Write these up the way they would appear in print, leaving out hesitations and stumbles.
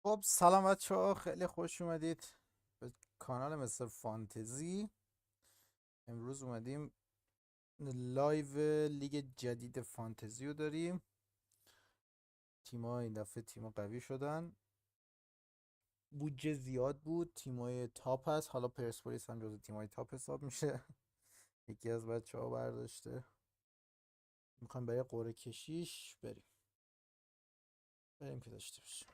خب سلام بچه ها، خیلی خوش اومدید به کانال مستر فانتزی. امروز اومدیم لایو لیگ جدید فانتزی رو داریم. تیما این دفعه تیما قوی شدن، بودجه زیاد بود، تیمای تاپ هست. حالا پرسپولیس هم جز تیمای تاپ حساب میشه. یکی از بچه ها برداشته. میخوایم برای قرعه کشیش بریم که داشته باشیم.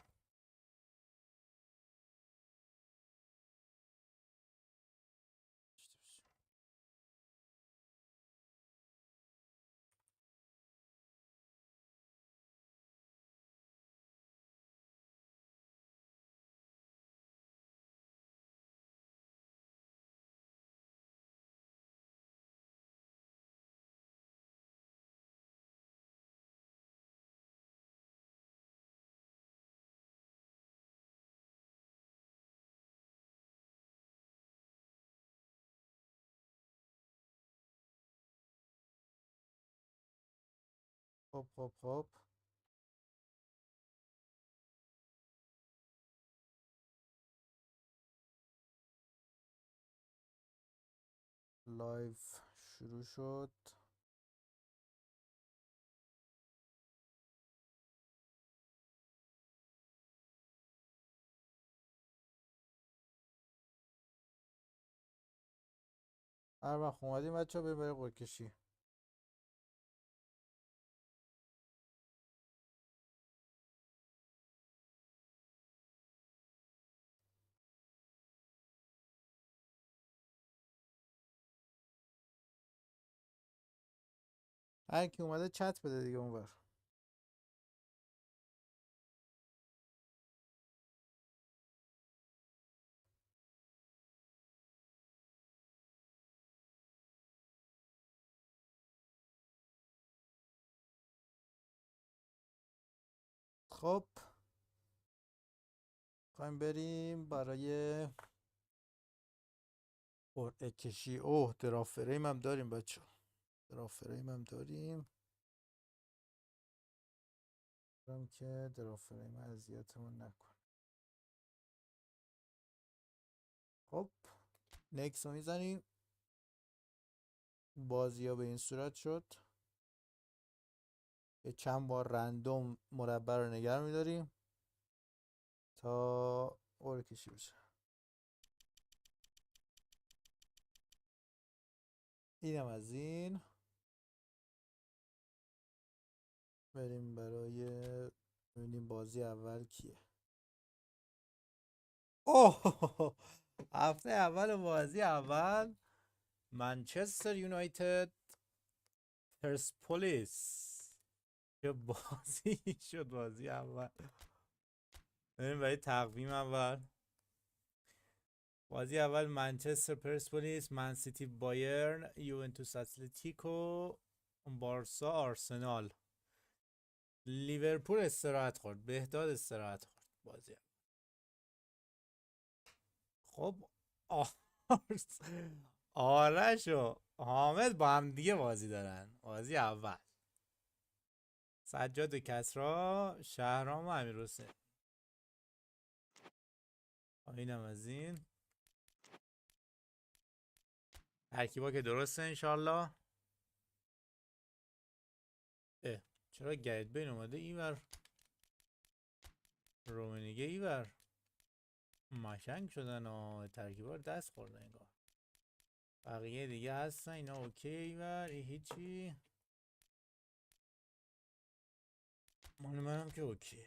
خب لایو شروع شد. هر وقت اومدیم بچه ها بریم برای قرعه کشی. هر کی اومده چت بده دیگه اونور. خب خواهیم بریم برای قرعه کشی. اوه درافریم هم داریم بچه، درافریم هم داریم. دارم که درافریم اذیتمون نکن. خب نکس رو میزنیم. بازی ها به این صورت شد که چند بار رندوم مربع رو نگر میداریم تا قرعه کشی بشه. اینم از این. بریم برای ببینیم بازی اول کیه. اوه هفته اول بازی اول منچستر یونایتد پرسپولیس. چه بازی شد بازی اول. بریم برای تقویم اول. بازی اول منچستر پرسپولیس، من سیتی بایرن، یوونتوس اتلتیکو، بارسا آرسنال. لیورپول استراحت خورد، بهداد استراحت خورد بازی. خب آرس آرش و حامد با هم دیگه بازی دارن. بازی اول سجاد و کسرا، شهرام و امیر حسین. اینم از این. ترکیبا که درسته انشالله. چرا گرید بین اومده اینور، رومنیگه اینور. مشنگ شدن و ترکیبا رو دست خوردن انگار. بقیه دیگه هستن اینا اوکی. اینور هیچی. مال منم که اوکی.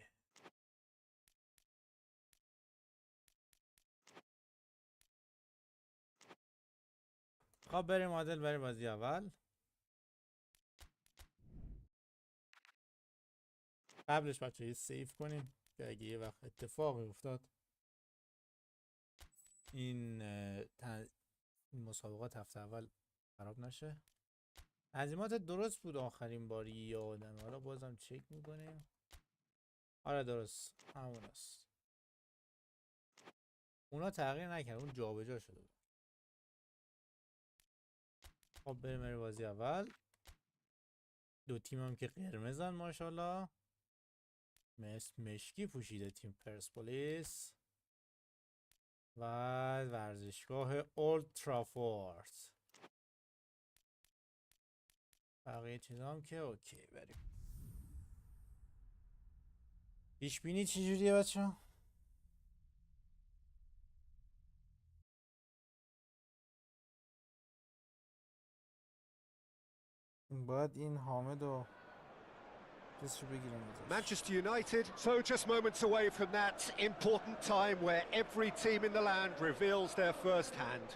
خب بریم عادل برای بازی اول. قبلش بچه یه سیف کنیم که اگه یه وقت اتفاقی افتاد این مسابقات هفته اول خراب نشه. تنظیمات درست بود آخرین باری یادم، حالا بازم چک میکنیم. آره درست همون است. اونا تغییر نکرد، اون جابجا شده بود. خب بریم بازی اول. دو تیم هم که قرمزن ماشاءالله. مشکی پوشیده تیم پرسپولیس و ورزشگاه اولد ترافورد. بقیه چیزام که اوکی. بریم. پیش بینی چجوریه بچه‌ها؟ باید این حامد و چیزشو بگیرم ازش. Manchester United, so just moments away from that important time where every team in the land reveals their first hand.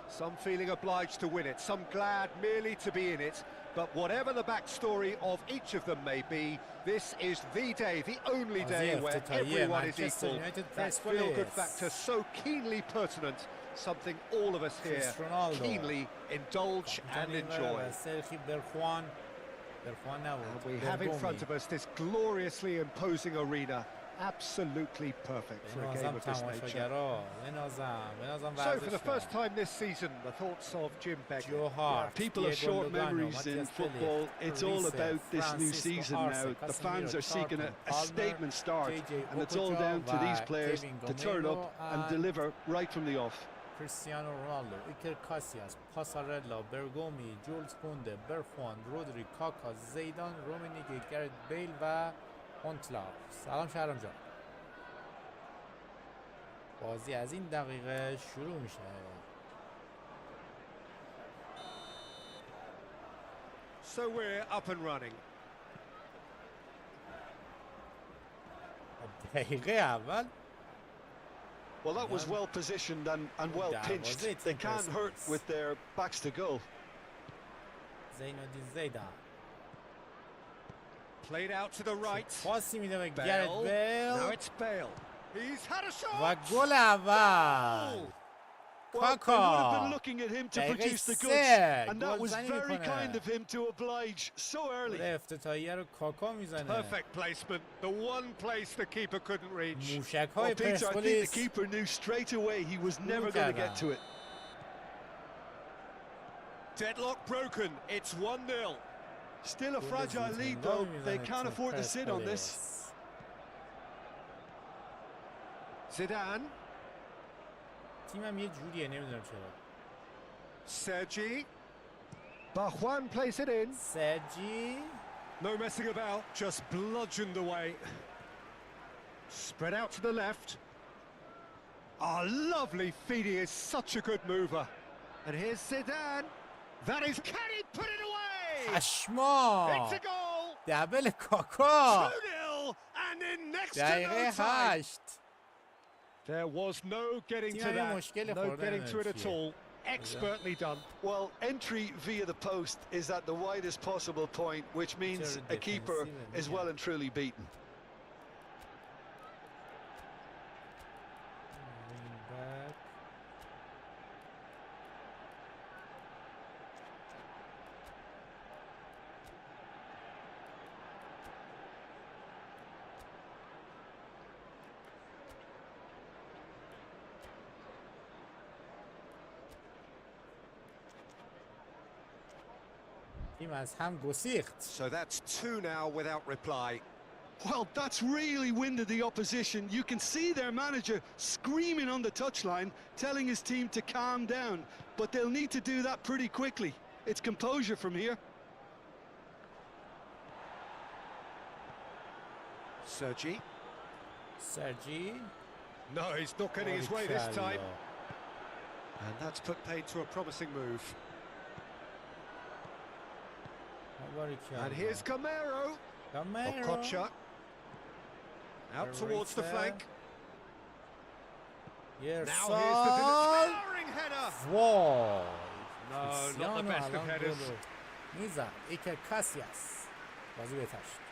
Some feeling obliged to win it, some glad merely to be in it. But whatever the backstory of each of them may be, this is the day, the only day where everyone is equal. That feel-good factor so keenly pertinent, something all of us here keenly indulge and enjoy. And we have in front of us this gloriously imposing arena, absolutely perfect for a game of this nature. So for the first time this season, the thoughts of Jim Begley. People have short memories in football. It's all about this new season now. The fans are seeking a statement start, and it's all down to these players to turn up and deliver right from the off. کریستیانو رونالدو، ایکر کاسیاس، پاسارلا، برگومی، جولز کونده، برخوان، رودری، کاکا، زیدان، رومنیگی، گرت بیل و هونتلا. سلام شهرام جان. بازی از این دقیقه شروع میشه. So we're up and running. دقیقه اول. Well, that was well positioned and well pinched. They can't hurt with their backs to goal. زینودین زیدان. Played out to the right. پاسی میده به گرت بیل. Now it's Bale. He's had a shot. و گل اول. Well, they would have been looking at him to produce the goods, and that was very kind of him to oblige so early. افتتاحیه رو کاکا میزنه. Perfect placement, the one place the keeper couldn't reach. موشک‌های Peter, I think پرسپولیس. the keeper knew straight away he was never going to get to it. Deadlock broken, it's 1-0. Still a fragile lead though, they can't afford to sit on this. Zidane. تیمم یه جوریه نمیدونم چرا. Sergi. Barjuan plays it in. Sergi. No messing about, just bludgeoned away. Spread out to the left. Ah, lovely feed, he is such a good mover. And here's Zidane. That is, can he put it away? Ashma. It's a goal. دبل کاکا. 2-0 and in next to دقیقه no time. 8. There was no getting to that, no getting to it at all. Expertly done. Well, entry via the post is at the widest possible point, which means a keeper is well and truly beaten. تیم از هم گسیخت. So that's 2 now without reply. Well, that's really winded the opposition. You can see their manager screaming on the touchline, telling his team to calm down. But they'll need to do that pretty quickly. It's composure from here. Sergi. No, he's not getting his way this time. And that's put paid to a promising move. And here's Camero. Okocha. Out towards the flank. Now here's the towering header. Whoa. No, not the best of headers. میزد ایکر کاسیاس. بازی بهتر شد.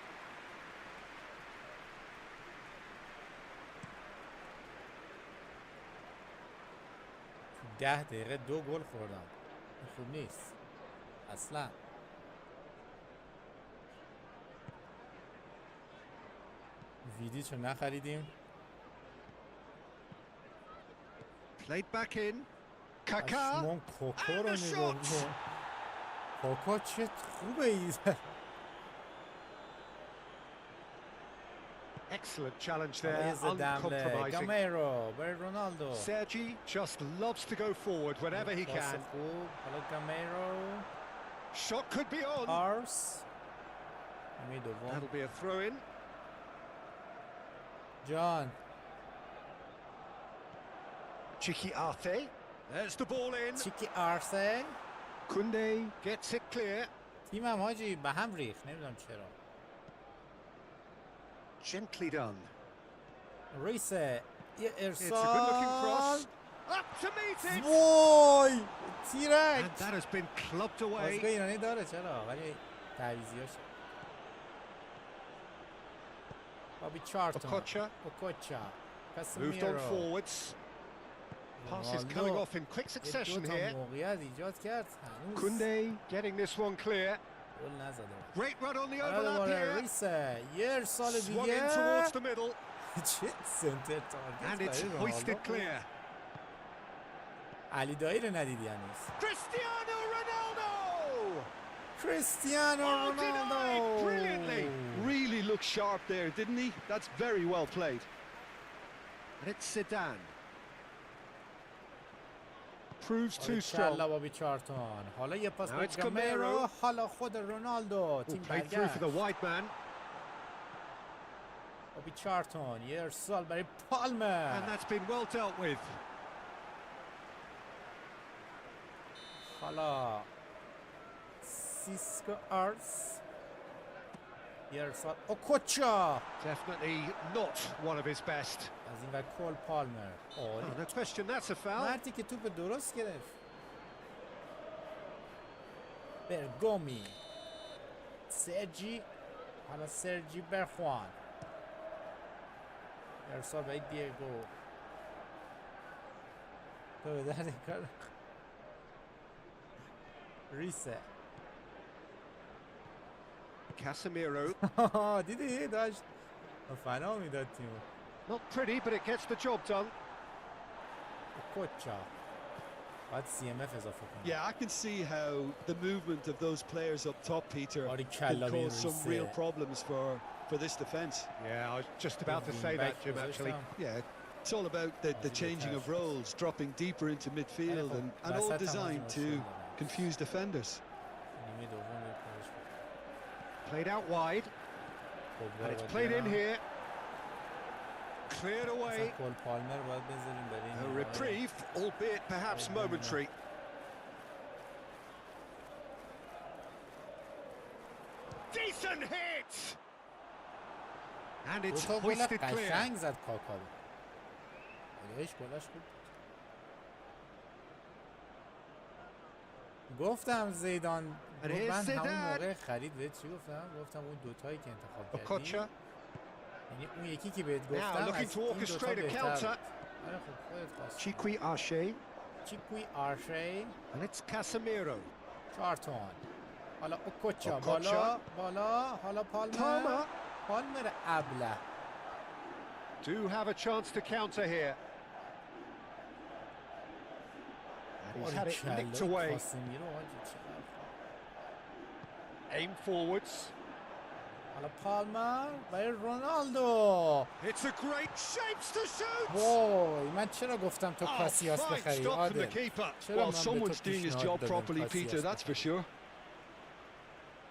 تو 10 دقیقه 2 گل خوردم. خوب نیست. اصلا. ویدیچو نخریدیم. Played back in. Kaká. کوکو رو نگاه کن. کوکو چه خوبه ایزد. Excellent challenge there, uncompromising. گامیرو برای رونالدو. Sergi just loves to go forward whenever he can. حالا گامیرو. Shot could be on. آرس. نیمه دوم. That'll be a throw-in. جان. Chiki Arte. There's the ball in. چیکی آرسه. Koundé gets it clear. تیمم حاجی به هم ریخت، نمیدونم چرا. Gently done. ریسه. یه It's a good-looking ارسال. cross. Up to meet it. وای تیرک. And that has been clubbed بازیکن away. ایرانی داره چرا ولی تعویضیاش. بابی چارتون. Okocha اوکوچا. moved on کاسمیرو. forwards. Passes coming off in quick succession here. موقعیت ایجاد کرد هنوز. Koundé getting this one clear. گل نزده. Great run on the حالا overlap دوباره here. ریسه. یه سال Swung دیگه. in towards the middle. چه سنتر And تارگت it's برای hoisted رونالدو. clear. علی دایی رو ندیدی هنوز. Cristiano Ronaldo! کریستیانو Oh, denied رونالدو. brilliantly. Really looked sharp there, didn't he? That's very well played. And it's Zidane. Proves too کلا strong. بابی چارتون. حالا یه پاس Now به it's گامیرو. Gamero. حالا خود رونالدو. All تیم played through for the برگشت. wide man. بابی چارتون. یه ارسال برای And پالمر. that's been well dealt with. حالا سیسکو آرس. یه ارسال. اوکوچا. Definitely not one of his best. از این ور کول پالمر. Oh, no question that's a foul. مردی که توپ درست گرفت. برگومی. سرجی. حالا سرجی برخوان. ارسال برای دیگو. تو به درد کار. ریسه. Casemiro. دیدی داشت فنا میداد تیمو. Not pretty, but it gets the job done. کوچا باید CMF اضافه کنه. Yeah, I can see how the movement of those players up top, Peter, Ari could Kalla cause some Riise. real problems for this defence. Yeah, I was just about to say that, Jim, actually. Yeah, it's all about the changing of roles, dropping deeper into midfield, and all designed to confuse defenders. نیمه دوم به کارش بود. Played out wide, and it's played in here. Cleared away. مثلا کول پالمر باید بذاریم برای A این reprieve, albeit perhaps momentary. Decent hit! And it's دو تا گل hoisted clear. قشنگ زد کاکا. گلش گلش خوب. گفتم زیدان And من here's همون Zidane. موقع خرید بهت چی گفتم اون دوتایی که انتخاب Okocha. کردی یعنی اون یکی که بهت Now گفتم looking از to این دوتا orchestrate a بهتر counter. بود. آره خب خودت خواست. Chikwi Arche. چیکوی آرشه. And it's Casemiro. چارتون. حالا اوکوچا Okocha. بالا حالا پالمر. Palmer پالمر ابله. do have a chance to counter here. And he's had it nicked away. کاسمیرو حاجی چقدر. Aim forwards. حالا پالمر برای رونالدو. It's a great shapes to shoot. وای من چرا گفتم تو Oh, کاسیاس fine بخری stop from the عادل. keeper. چرا Well, من به تو someone's doing his پیشنهاد job دادم properly, کاسیاس Peter, that's for بخری؟ sure.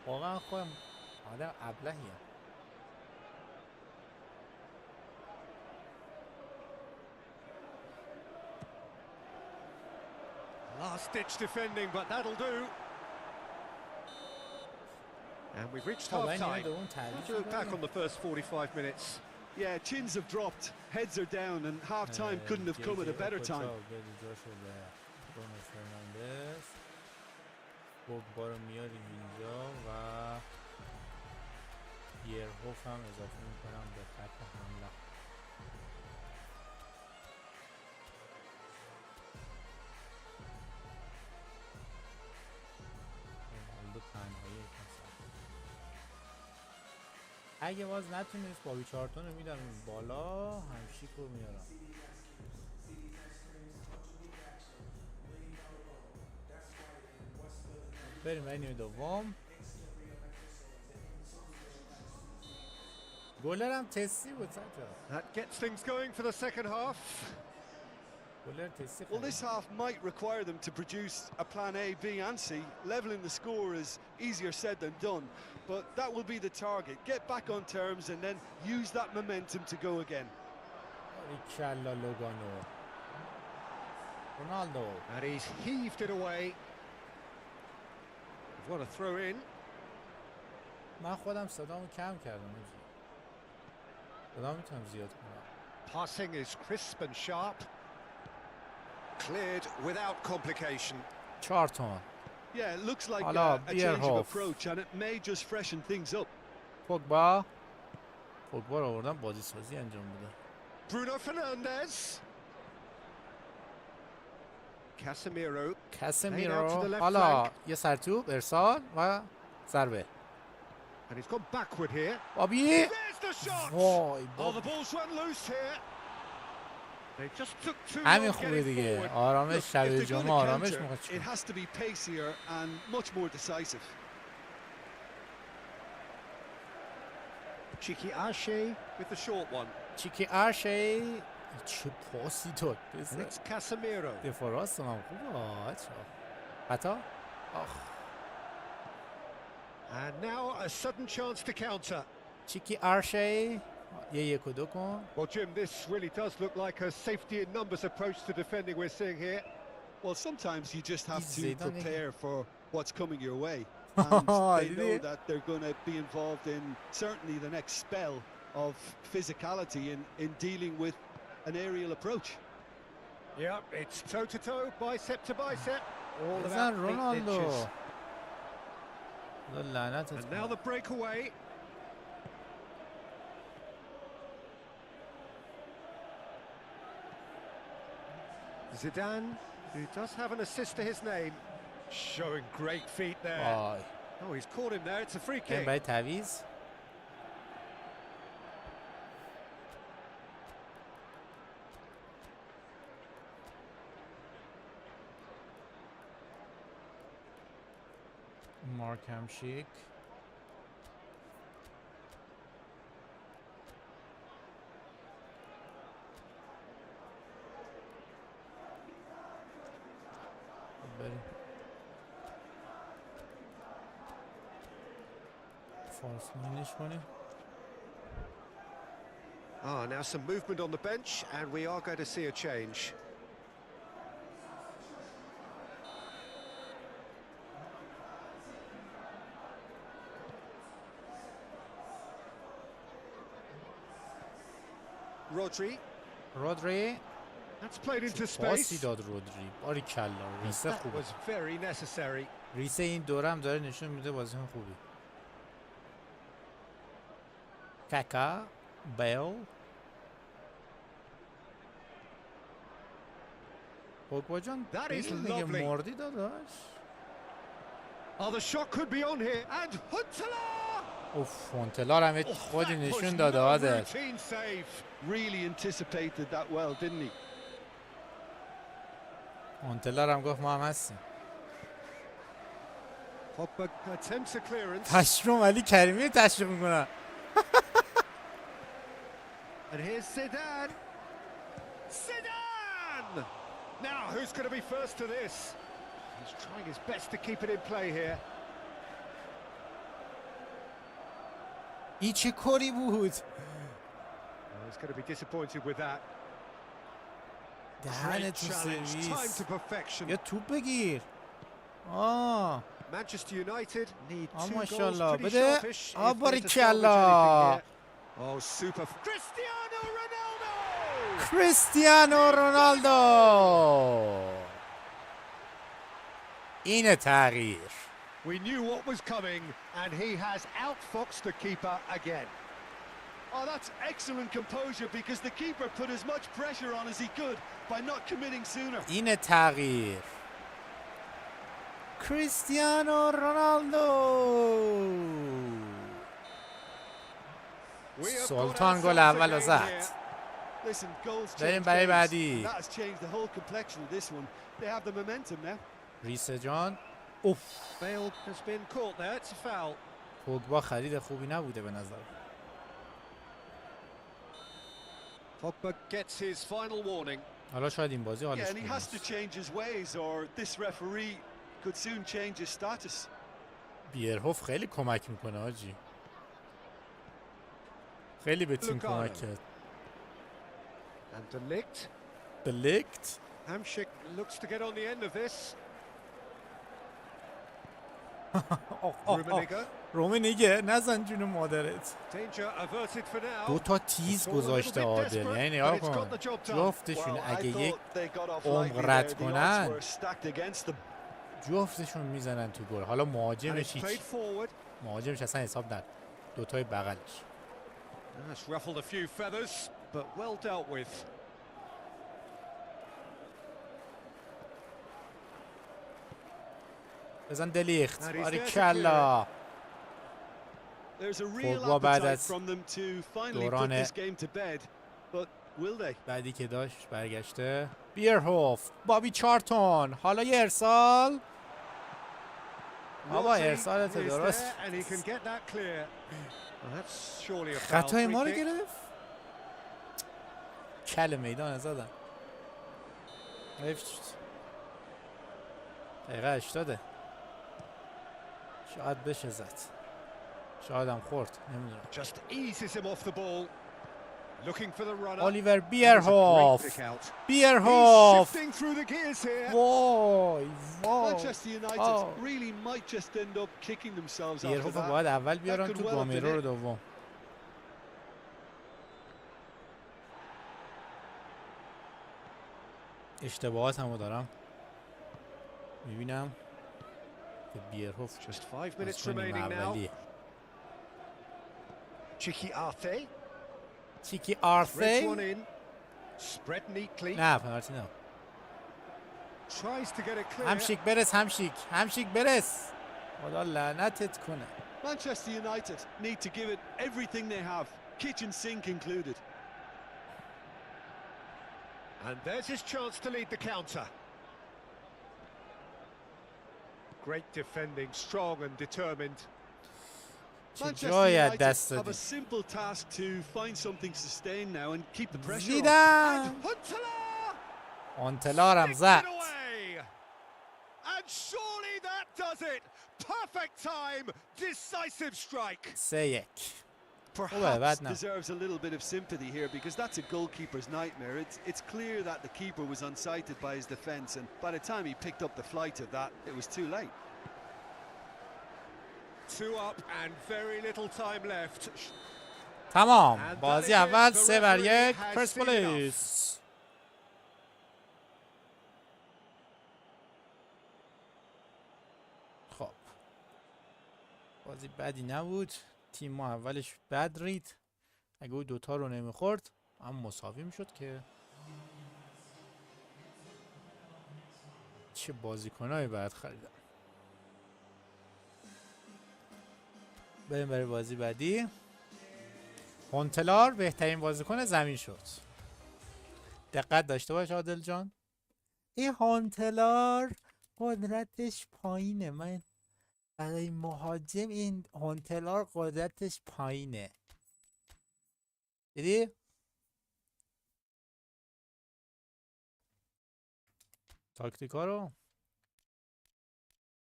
واقعا خودم آدم ابلهیه. Last ditch defending, but that'll do. And we've reached تا half time. دوم Let's تعریف look back on کنیم. the first 45 minutes. Yeah, chins have dropped, heads are down, and half-time couldn't have come at a better time. برونو فرناندز بوگبا رو میاریم اینجا و یرهوف هم اضافه میکنم به خط حمله. رونالدو تنهایی یکم سخت. اگه باز نتونست بابی چارتون رو میدم بالا همشیک رو میارم. بریم برای نیمه دوم. گلر هم تسی بود سجاد. That gets things going for the second half. گلر تسی. Well, this half might require them to produce a plan A, B and C. Leveling the score is easier said than done, but that will be the target. Get back on terms and then use that momentum to go again. کلا لوگانو. رونالدو. And he's heaved it away. What a throw in. من خودم صدامو کم کردم. صدام میتونم زیاد کنم. Passing is crisp and sharp. Cleared without complication. 4 تومن. Yeah, it looks like Hala, a change of Bierhoff. approach and it may just freshen things up. پوگبا رو آوردن بازی سازی انجام بده. Bruno Fernandes. Casemiro. کاسمیرو. حالا یه سرتوب ارسال و ضربه. And he's gone backward here. بابی. There's the shot. وای Oh, the بابی. ball's run loose here. They just took too همین long خوبه getting دیگه. forward. آرامش If شب they're going جمعه to آرامش counter, موقع it چیکار. has to be pacier and much more decisive. Cheeky Ashe with the short one. چیکی آرشه چه پاسی داد. And it's Casemiro. دفاع راست هم خوبه. خطا. آخ. And now a sudden chance to counter. چیکی آرشه یه 1-2 کن. Well, Jim, this really does look like a safety in numbers approach to defending we're seeing here. Well, sometimes you just have to Zidane. prepare for what's coming your way. And they Did know he? that they're going to be involved in certainly the next spell of physicality in dealing with an aerial approach. Yep, it's toe-to-toe, bicep to bicep. All بزن about 8 رونالدو. inches. لعنتت And now کنم. the breakaway. Zidane, who does have an assist to his name, showing great feet there. آی. Oh, he's caught him there. It's a free این kick. باید تعویض. مارک همشیک. بریم. فالس ناینش کنیم. Now some movement on the bench, and we are going to see a change. رودری. That's played into پاسی space. داد رودری. باریکلا. ریسه That خوبه. was very necessary. ریسه این دوره هم داره نشون میده بازیکن خوبی. کاکا. بیل. پوگبا جان That is ببین دیگه lovely. مردی داداش. Oh, the shot could be on here, and Huntelaar! اوف فونتلار هم Oh, خودی that was نشون داده no هاده. routine save. Really anticipated that well, didn't he? فونتلار هم گفت ما هم هستیم. Pogba attempts a clearance, تشریف علی کریمی تشریف میکنن. and here's Zidane. Zidane! Now, who's going to be first to this? He's trying his best to keep it in play here. این چه کاری بود؟ Oh, he's going to be disappointed with that. دهن Great تو challenge, time سرویس. to perfection. یا توپ بگیر. آه Manchester United need 2 goals, ماشاءالله. pretty بده. sharpish if آه they're to salvage باریکلا. anything here. Oh, super. Cristiano Ronaldo! کریستیانو رونالدو. این تغییر. We knew what was coming, and he has outfoxed the keeper again. Oh, that's excellent composure because the keeper put as much pressure on as he could by not committing sooner. این تغییر. کریستیانو رونالدو. We have got سلطان گل ourselves a اول رو game زد. here. Listen, goals بریم change برای games. بعدی. That has changed the whole complexion of this one. They have the momentum now. ریس جان. اوف. Bale has been caught there. It's a foul. پوگبا خرید خوبی نبوده به نظر. Pogba gets his final warning. حالا شاید این بازی حالش Yeah, and he خوب has to نیست. change his ways or this referee could soon change his status. بیرهوف خیلی کمک میکنه آجی. خیلی به تیم کمک کرد. And de Ligt. دلیکت. Hamsik looks to get on the end of this. Rummenigge. رومنیگه نزن جون مادرت. Danger averted for now. دو تا تیز گذاشته عادل. یعنی نگاه کن جفتشون اگه یک عمق رد کنن جفتشون میزنن تو گل. حالا مهاجمش هیچ. مهاجمش اصلا حساب نداره. دوتای بغلش. That's ruffled a few feathers, but well dealt with. بزن دلیخت. باریکلا. پوگبا بعد از دوران بعدی که داشت برگشته. بیرهوف. بابی چارتون. حالا یه ارسال. بابا ارسالت درست. خطای ما رو گرفت. کل میدان زدن. حیف شد. دقیقه 80. شاید بشه زد. شاید هم خورد. نمیدونم. الیور بیرهوف. بیرهوف. وای وای. بیرهوف باید اول بیارن تو گامیرو رو دوم. اشتباهات همو دارم میبینم که بیرهوف اولیه. چیکی آرثی نه پنالتی نه. همشیک برس. همشیک برس. خدا لعنتت کنه. Manchester United need to give it everything they have, kitchen sink included. And there's his chance to lead the counter. Great defending, strong and determined. Manchester United have a simple task to find something sustained now and keep the pressure on. هونتلار هم زد. And surely that does it. Perfect time, decisive strike. 3-1. Perhaps deserves a little bit of sympathy here because that's a goalkeeper's nightmare. It's clear that the keeper was unsighted by his defence, and by the time he picked up the flight of that, it was too late. 2 up and very little time left. تمام. بازی اول 3-1 پرسپولیس. خب بازی بدی نبود. تیم ما اولش بد رید. اگه او دوتا رو نمیخورد هم مساوی میشد که چه بازیکنایی باید خریدم. بریم برای بازی بعدی. هونتلار بهترین بازیکن زمین شد. دقت داشته باش عادل جان. این هونتلار قدرتش پایینه. من برای مهاجم این هونتلار قدرتش پایینه. دیدی؟ تاکتیکا رو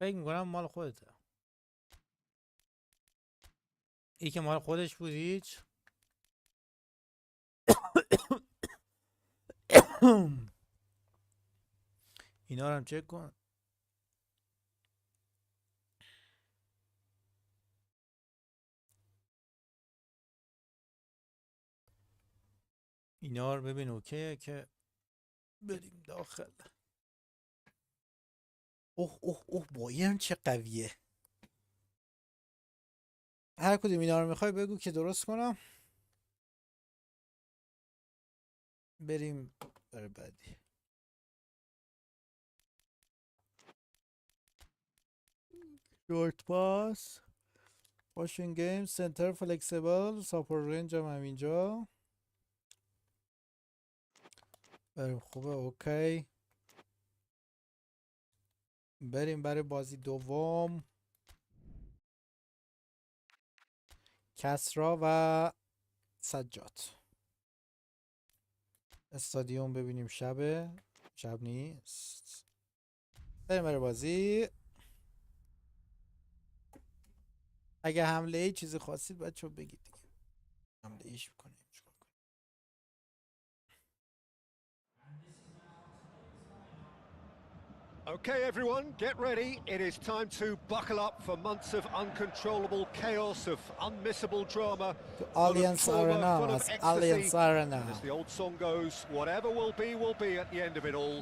فکر میکنم مال خودته. ای که مال خودش بود هیچ. اینا رو هم چک کن. اینا رو ببین اوکیه که بریم داخل. اوه بایرن چه قویه. هر کدوم اینا رو میخوای بگو که درست کنم. بریم برای بعدی. شورت پاس، پاشن گیم، سنتر فلکسیبل، ساپورت رنج هم همینجا. بریم خوبه اوکی. بریم برای بازی دوم. کسرا و سجاد. استادیوم ببینیم شب نیست. بریم برای بازی. اگه حمله ای چیزی خواستید بچه بگید دیگه. حمله ایش بکنیم. Okay, everyone, get ready. It is time to buckle up for months of uncontrollable chaos, of unmissable drama. Alliance Arena, full of Alliance Arena. As the old song goes, whatever will be at the end of it all.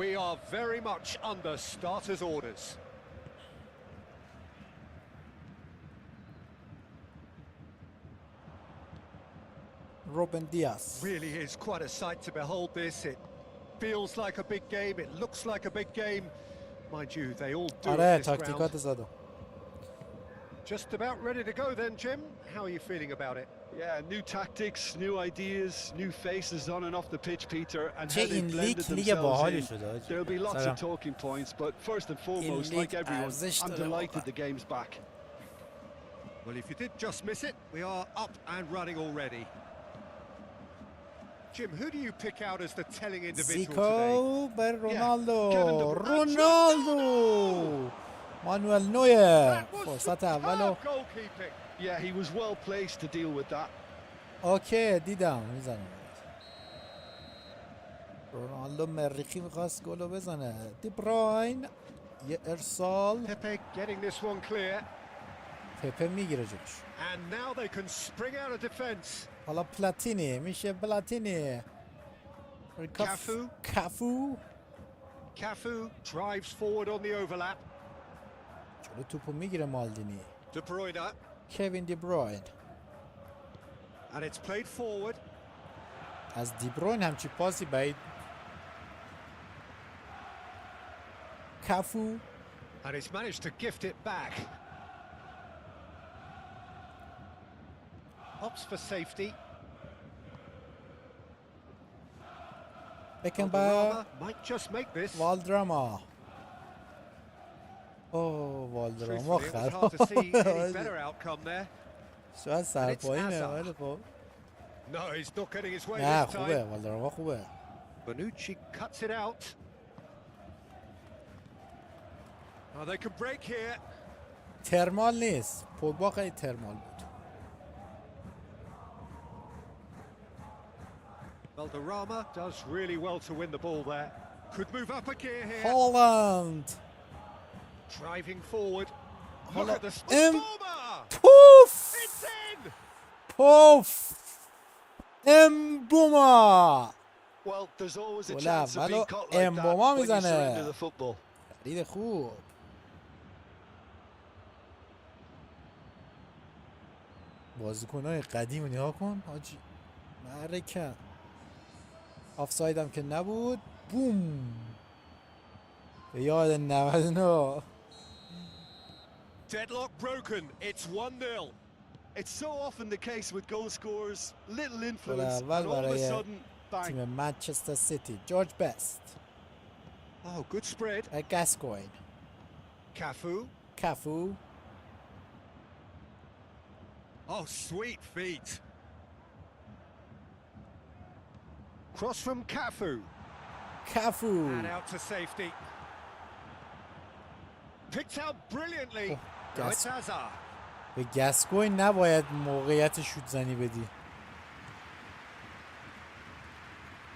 We are very much under starters' orders. Ruben Diaz. Really is quite a sight to behold this. It feels like a big game, it looks like a big game. Mind you, they all do آره this ground. تاکتیکات زدم. Just about ready to go then, Jim. How are you feeling about it? Yeah, new tactics, new ideas, new faces on and off the pitch, Peter, and how چه they این blended لیگ باحالی themselves in. شده. There'll be lots of talking points, but first and foremost, like لیگ everyone, ارزش I'm داره delighted واقعا. the game's back. Well, if you did just miss it, we are up and running already. Jim, who do you pick out as the telling individual today? زیکو بر رونالدو. Kevin De Bruyne. رونالدو. مانوئل نویر. فرصت اولو. Goalkeeping. Yeah, he was well placed to deal with that. اوکی دیدم میزنم. رونالدو مریخی میخواست گلو بزنه. دی بروین یه ارسال. Pepe getting this one clear. پپه میگیره جلوش. And now they can spring out of defence. حالا پلاتینی میشه پلاتینی. کافو. Cafu drives forward on the overlap. جلو توپو میگیره مالدینی. De Bruyne. کوین دی بروین. And it's played forward. از دی بروین همچی پاسی بعید. کافو. And he's managed to gift it back. Opts for safety. بکنبر. Might just make this. والدراما. اوه والدراما Truthfully, it was hard to see any خراب. better outcome there. شاید سرپایینه ولی خب. No, he's not getting his way نه this خوبه time. والدراما خوبه. Bonucci cuts it out. Oh, they can break here. ترمال نیست. پوگبا خیلی ترمال بود. Valderrama does really well to win the ball there. Could move up a gear here. هالند. Driving forward. Look حالا at the ام Boomer! توف. It's in! توف. امبوما. Well, there's always a گل chance of being اولو caught like that امبوما when you surrender میزنه. the football. خرید خوب. بازیکنای قدیم نگاه کن حاجی. مرکه. آفساید هم که نبود. بوم. به یاد 99. Deadlock broken. It's 1-0. It's so often the case with goal scorers, little گل influence, and اول all of a برای sudden, bang. تیم منچستر سیتی. جورج بست. Oh, good spread. گاسکوین. Cafu. کافو. Oh, sweet feet. Cross from Cafu. کافو. And out to safety. Picked out brilliantly. Oh, Now yes. it's Hazard. به گاسکوین نباید موقعیت شوت زنی بدی.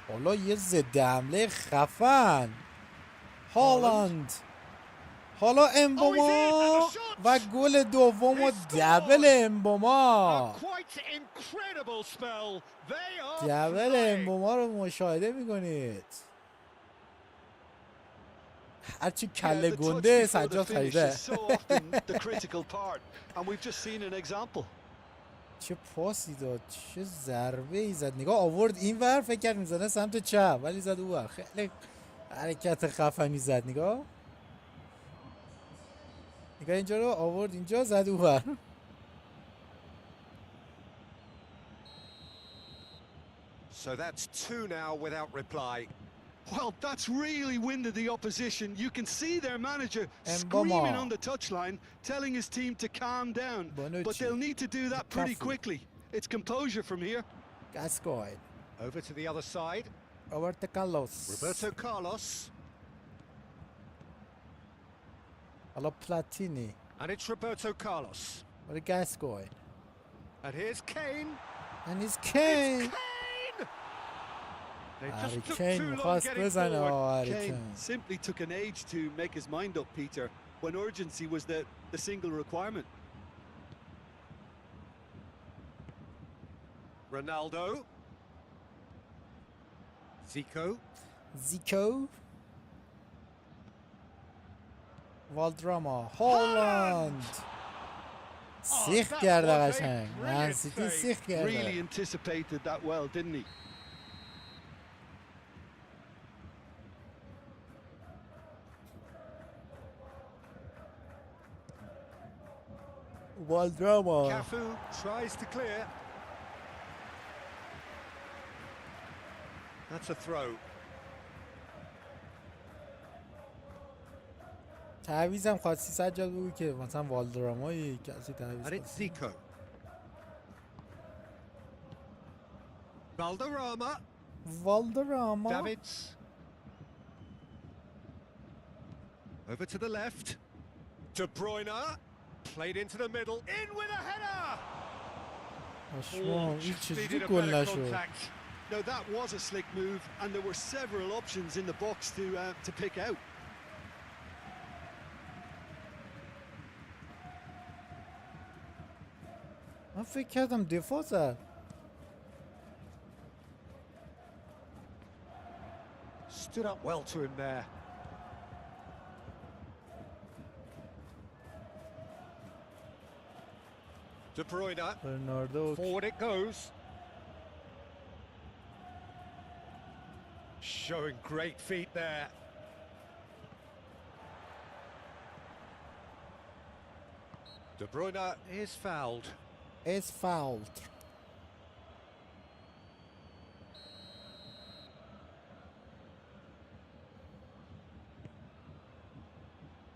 حالا یه ضد حمله خفن. هالند. حالا امبوما و گل دوم و دبل امبوما. A quite incredible spell. They are دبل flying. امبوما رو مشاهده میکنید. هرچی کله Yeah, the touch گنده before the سجاد finish خریده. is so often the critical part, and we've just seen an example. چه پاسی داد، چه ضربه ای زد. نگاه آورد این ور، فکر کرد میزنه سمت چپ ولی زد اون ور. خیلی حرکت خفنی زد. نگاه اینجا رو آورد اینجا زد اون ور. So that's 2 now without reply. Well, that's really winded the opposition. You can see their manager Mboma. screaming on the touchline, telling his team to calm down. Bonucci. But they'll need to do that pretty Cafu. quickly. It's composure from here. گاسکوین. Over to the other side. روبرتو کارلوس. Roberto Carlos. حالا پلاتینی. And it's Roberto Carlos. برای گاسکوین. And here's Kane. And it's Kane. They Harry just took Kane too long میخواست getting بزنه. forward. Harry Kane Kane. simply took an age to make his mind up, Peter, when urgency was the single requirement. Ronaldo. زیکو. والدراما. هولند. سیخ کرده قشنگ. من سیتی سیخ Really کرده. anticipated that well, didn't he? والدراما. Cafu tries to clear. That's a throw. تعویزم خواستی سجاد بگو که مثلا والدرامایی کسی تعویز And it's خواستی. Zico. Valderrama. والدراما. Davids. Over to the left. De Bruyne. Played into the middle. In with a header. اشما این Just چجوری needed a گل better نشد. contact. Now that was a slick move, and there were several options in the box to pick out. من فکر کردم دفاع زد. Stood up well to him there. De Bruyne. برناردو. Forward it goes. Showing great feet there. De Bruyne is fouled. is fouled.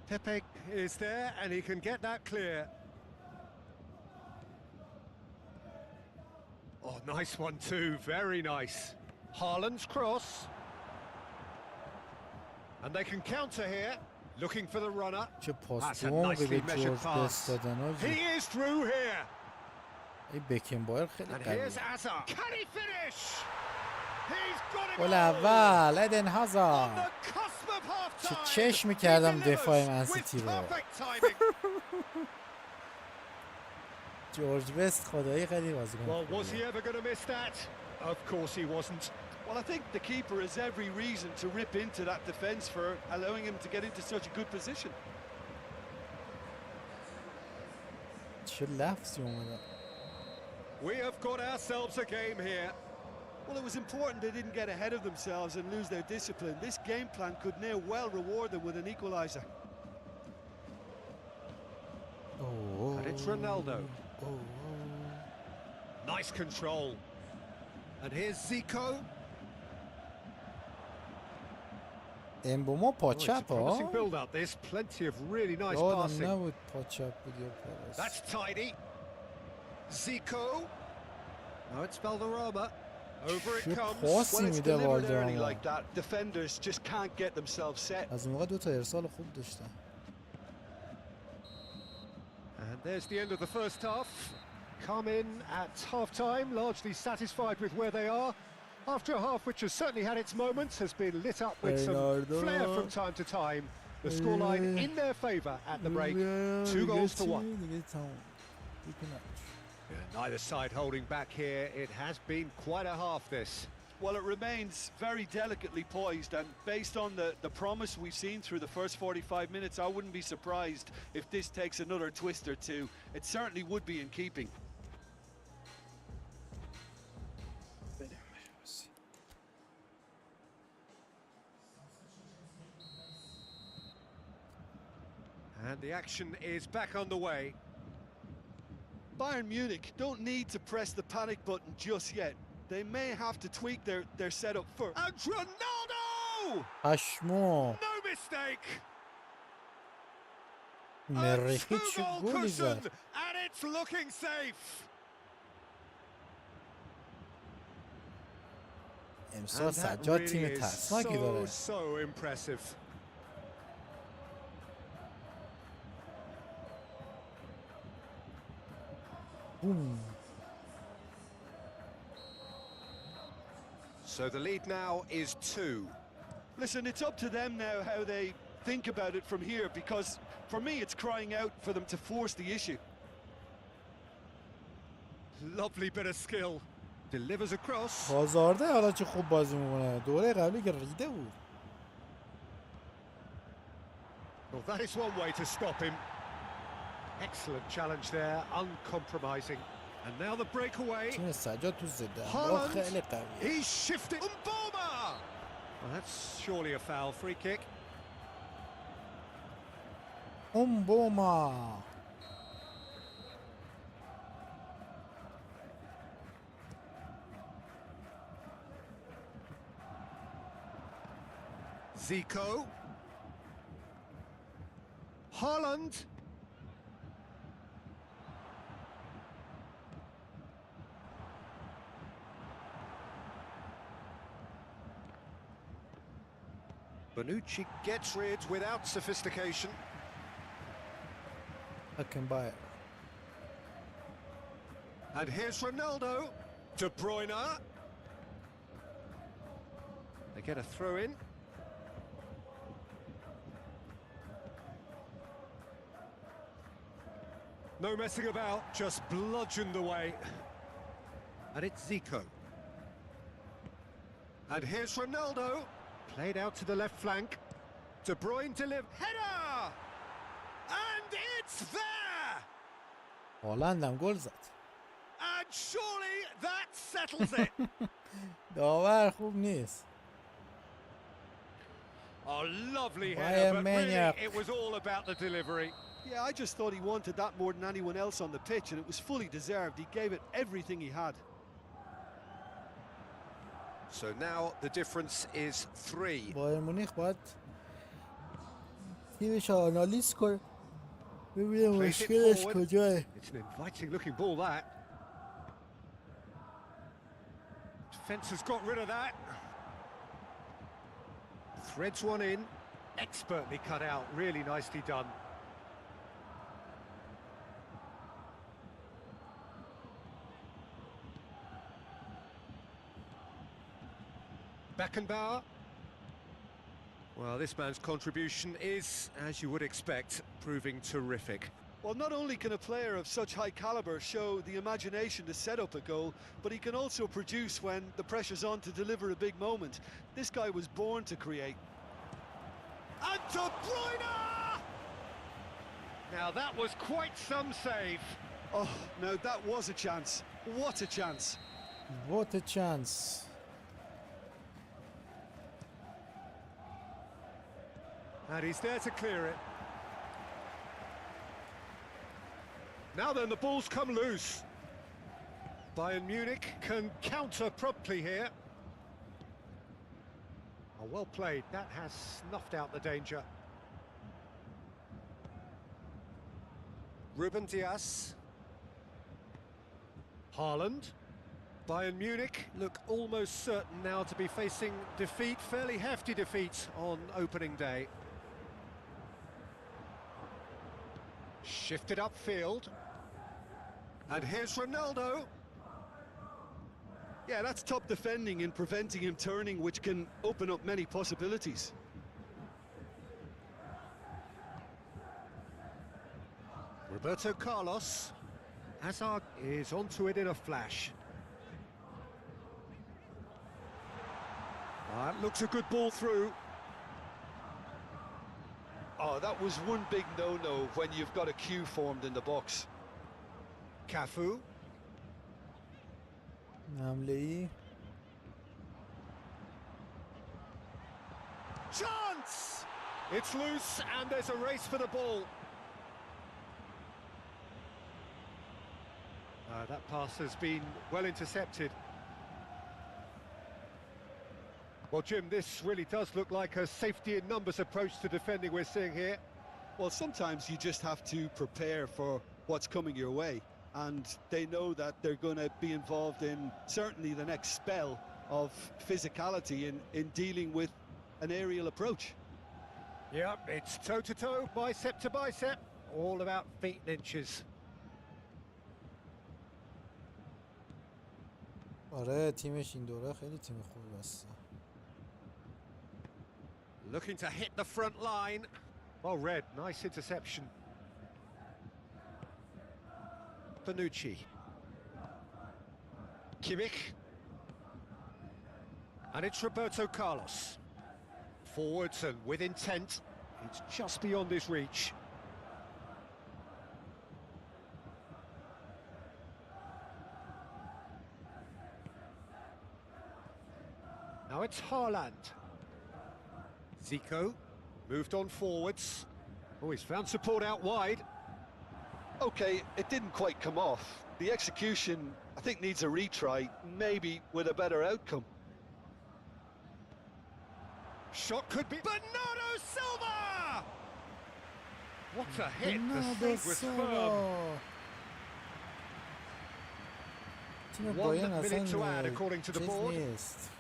Pepe is there and he can get that clear. Oh, nice one too, very nice. Haaland's cross. And they can counter here, looking for the runner. چه پاس That's a دوم به nicely measured جورج pass. دست دادن He آجی. is through here. این بکنبایر خیلی And قویه. here's Hazard. Can he finish? He's got it. گل اول ادن On هازارد. the cusp of half چه time. چشم میکردم دفاع من سیتی رو. جورج بست خدایی خیلی بازیکن Well, was خوبیه. he ever going to miss that? Of course he wasn't. Well, I think the keeper has every reason to rip into that defence for allowing him to get into such a good position. چه لفظی اومده. We have got ourselves a game here. Well, it was important they didn't get ahead of themselves and lose their discipline. This game plan could now well reward them with an equaliser. اوه. And it's Ronaldo. اوه. Nice control. And here's Zico. امبوما Oh, it's a پاچپ promising ها. build up. There's plenty of really nice یادم passing. نبود پاچپ بود یا پاراس. That's tidy. Zico. No, it's Valderrama. Over it چه comes. پاسی When it's میده delivered early والدراما. like that, defenders just can't get themselves set. از اون موقع 2 تا ارسال خوب داشتن. And there's the end of the first half. Come in at half-time, largely satisfied with where they are. After a half which has certainly had its moments, has been lit up with some Bernardo. flair from time to time. The scoreline in their favour at the break, 2 goals to 1. Neither side holding back here. It has been quite a half, this. Well, it remains very delicately poised, and based on the promise we've seen through the first 45 minutes, I wouldn't be surprised if this takes another twist or two. It certainly would be in keeping. And the action is back on the way. Bayern Munich don't need to press the panic button just yet. They may have to tweak their setup first. And Ronaldo! پشمو. No mistake! A مریخی چه two-goal گلی cushion, زد. and it's looking safe. امسال سجاد تیم ترسناکی داره. So impressive. So the lead now is 2. Listen, it's up to them now how they think about it from here, because for me it's crying out for them to force the issue. Lovely bit of skill. Delivers across. بازارده حالا چه خوب بازی میکنه. دوره قبلی که ریده بود. Well, that is one way to stop him. Excellent challenge there, uncompromising. And now the breakaway. تیم سجاد تو ضد Haaland. خیلی قویه. He's shifted. Mboma! Well, that's surely a foul. Free kick. بوما. Zico. Haaland. Bonucci gets rid without sophistication. I can buy it. And here's Ronaldo. De Bruyne. They get a throw in. No messing about, just bludgeoned away. And it's Zico. And here's Ronaldo. Played out to the left flank. De Bruyne header! And it's there! هالندم گل زد. And surely that settles it. داور خوب نیست. Oh, lovely Why header, a but maniac. really it was all about the delivery. Yeah, I just thought he wanted that more than anyone else on the pitch, and it was fully deserved. He gave it everything he had. So now the difference is 3. بایر مونیخ باید تیمش رو آنالیز کنه ببینه مشکلش کجاه. It's an inviting looking ball, that. Defence has got rid of that. Threads one in. Expertly cut out, really nicely done. Beckenbauer. Well, this man's contribution is, as you would expect, proving terrific. Well, not only can a player of such high calibre show the imagination to set up a goal, but he can also produce when the pressure's on to deliver a big moment. This guy was born to create. And De Bruyne! Now that was quite some save. Oh, now that was a chance. What a chance. What a chance. And he's there to clear it. Now then, the ball's come loose. Bayern Munich can counter promptly here. Oh, well played. That has snuffed out the danger. Ruben Dias. Haaland. Bayern Munich look almost certain now to be facing defeat, fairly hefty defeat on opening day. Shifted upfield. And here's Ronaldo. Yeah, that's top defending in preventing him turning, which can open up many possibilities. Roberto Carlos. Hazard is onto it in a flash. That looks a good ball through. Oh, that was one big no-no when you've got a queue formed in the box. Cafu. حمله Chance! It's loose and there's a race for the ball. That pass has been well intercepted. Well, Jim, this really does look like a safety in numbers approach to defending we're seeing here. Well, sometimes you just have to prepare for what's coming your way, and they know that they're going to be involved in certainly the next spell of physicality in dealing with an aerial approach. Yep, it's toe-to-toe, bicep to bicep, all about feet and inches. آره تیمش این دوره خیلی تیم خوبی هست. Looking to hit the front line. Well read, nice interception. Bonucci. Kimmich. And it's Roberto Carlos. Forwards and with intent. It's just beyond his reach. Now it's Haaland. Zico moved on forwards. Oh, he's found support out wide. Okay, it didn't quite come off. The execution, I think, needs a retry, maybe with a better outcome. Shot could be Bernardo Silva! What a hit, the feet was firm. تیم 1 بایرن minute to add اصلا according to the چیز board. نیست،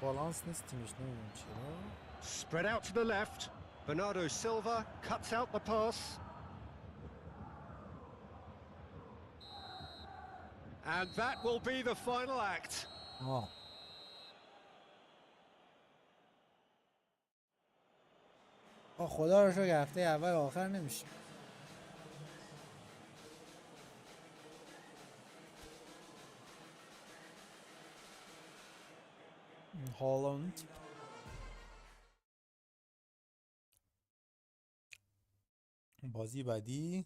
بالانس نیست تیمش، نمیدونم چرا. Spread out to the left. Bernardo Silva cuts out the pass. And that will be the final act. آه خدا رو شکر هفته اول آخر نمیشه. هالند بازی بعدی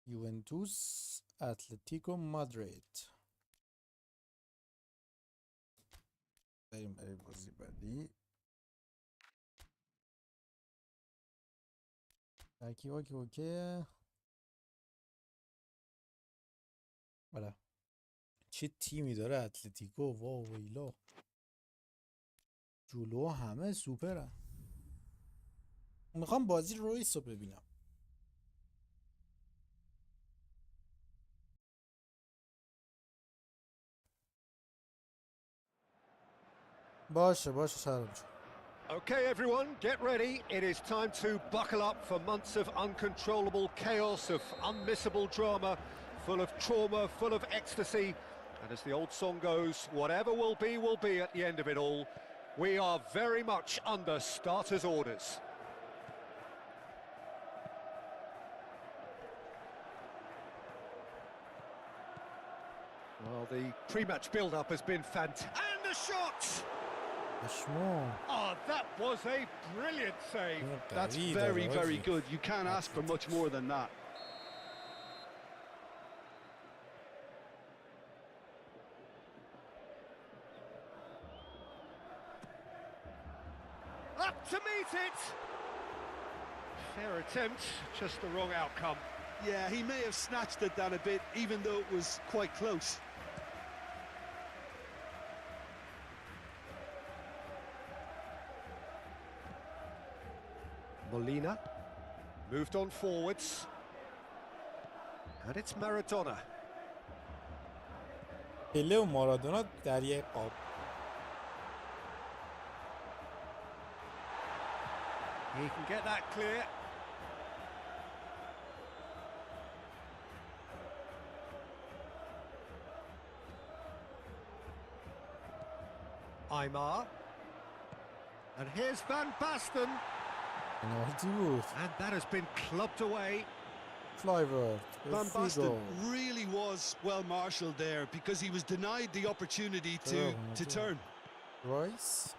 یوونتوس اتلتیکو مادرید. بریم بازی بعدی. اوکی. بله چه تیمی داره اتلتیکو، واو ویلا، جلو همه سوپرن. میخوام بازی رویس رو ببینم. باشه شرم جون. Okay, everyone, get ready. It is time to buckle up for months of uncontrollable chaos, of unmissable drama, full of trauma, full of ecstasy. And as the old song goes, whatever will be at the end of it all. We are very much under starters' orders. Well, the pre-match build-up has been fantastic. And the shot! Oh, that was a brilliant save. That's very, very good. You can't ask for much more than that. Up to meet it! Fair attempt, just the wrong outcome. Yeah, he may have snatched at that a bit, even though it was quite close. Molina moved on forwards, and it's Maradona. پله و مارادونا در یک قاب. He can get that clear. Aymar. And here's Van Basten. And that has been clubbed away. Van Basten really was well marshalled there because he was denied the opportunity to turn. Royce.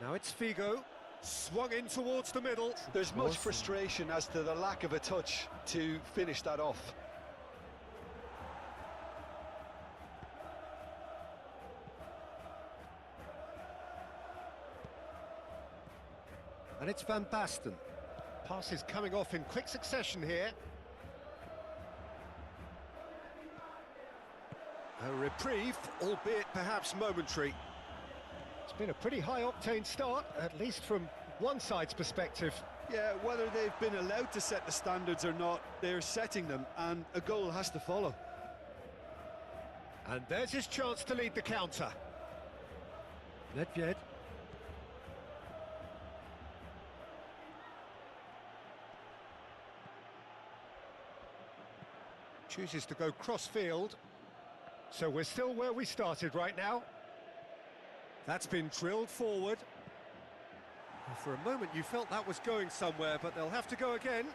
Now it's Figo, swung in towards the middle. There's much frustration as to the lack of a touch to finish that off. And it's Van Basten. Passes coming off in quick succession here. A reprieve, albeit perhaps momentary. It's been a pretty high-octane start, at least from one side's perspective. Yeah, whether they've been allowed to set the standards or not, they're setting them, and a goal has to follow. And there's his chance to lead the counter. Nedved. Chooses to go cross-field. So we're still where we started right now. That's been drilled forward. And for a moment you felt that was going somewhere, but they'll have to go again.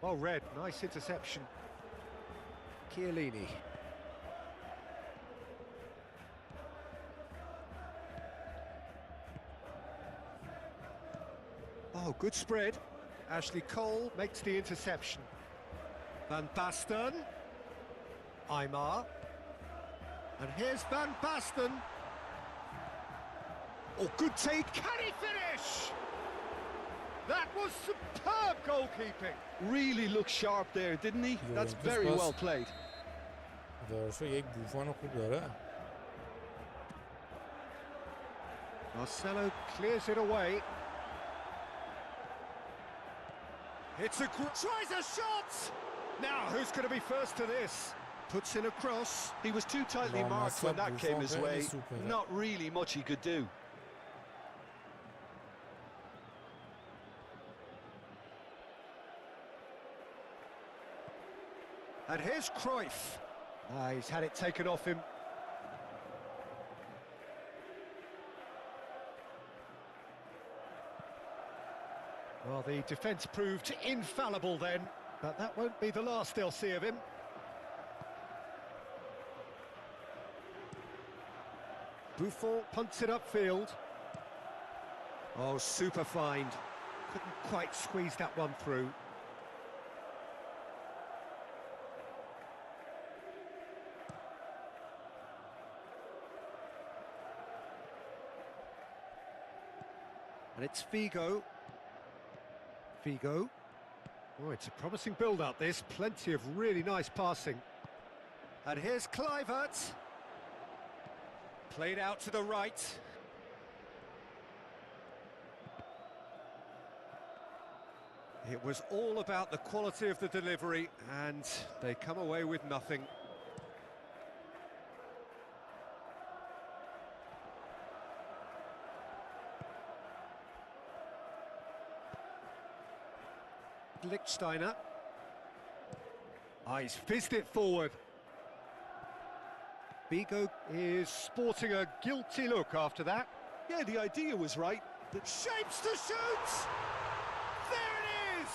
Well read, nice interception. Chiellini. Oh, good spread. Ashley Cole makes the interception. Van Basten. Aymar. And here's Van Basten. Oh, good take. Can he finish? That was superb goalkeeping. Really looked sharp there, didn't he? That's very well played. یک بوفان خوب داره. Marcelo clears it away. It's a tries a shot. Now who's going to be first to this? Puts in a cross. He was too tightly marked when that came his way. Not really much he could do. And here's Cruyff. He's had it taken off him. Well, the defence proved infallible then, but that won't be the last they'll see of him. Buffon punts it upfield. Oh, super find. Couldn't quite squeeze that one through. And it's Figo. Figo. Oh, it's a promising build-up, this. Plenty of really nice passing. And here's Kluivert. Played out to the right. It was all about the quality of the delivery, and they come away with nothing. Lichtsteiner. He's fizzed it forward. Figo is sporting a guilty look after that. Yeah, the idea was right. The shapes to shoot! There it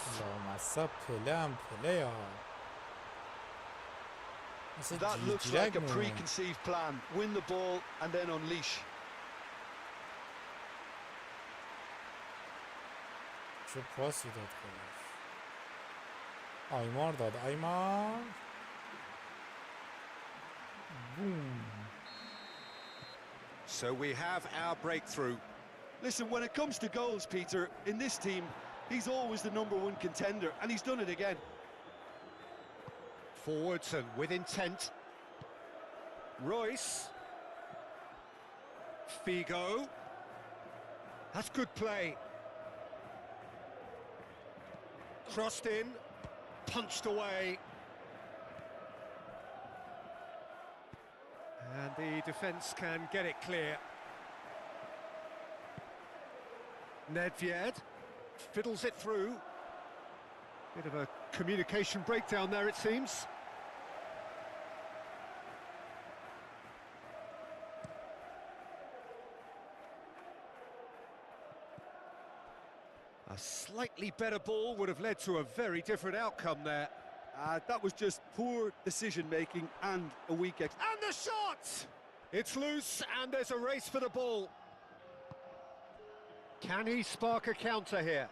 is! That looks like a preconceived plan. Win the ball and then unleash. چه پاسی داد خودش. آیمار داد. آیمار. Boom. So we have our breakthrough. Listen, when it comes to goals, Peter, in this team, he's always the #1 contender, and he's done it again. Forwards and with intent. Royce. Figo. That's good play. Crossed in, punched away. And the defence can get it clear. Nedved fiddles it through. Bit of a communication breakdown there, it seems. A slightly better ball would have led to a very different outcome there. That was just poor decision-making and a weak And the shot! It's loose, and there's a race for the ball. Can he spark a counter here?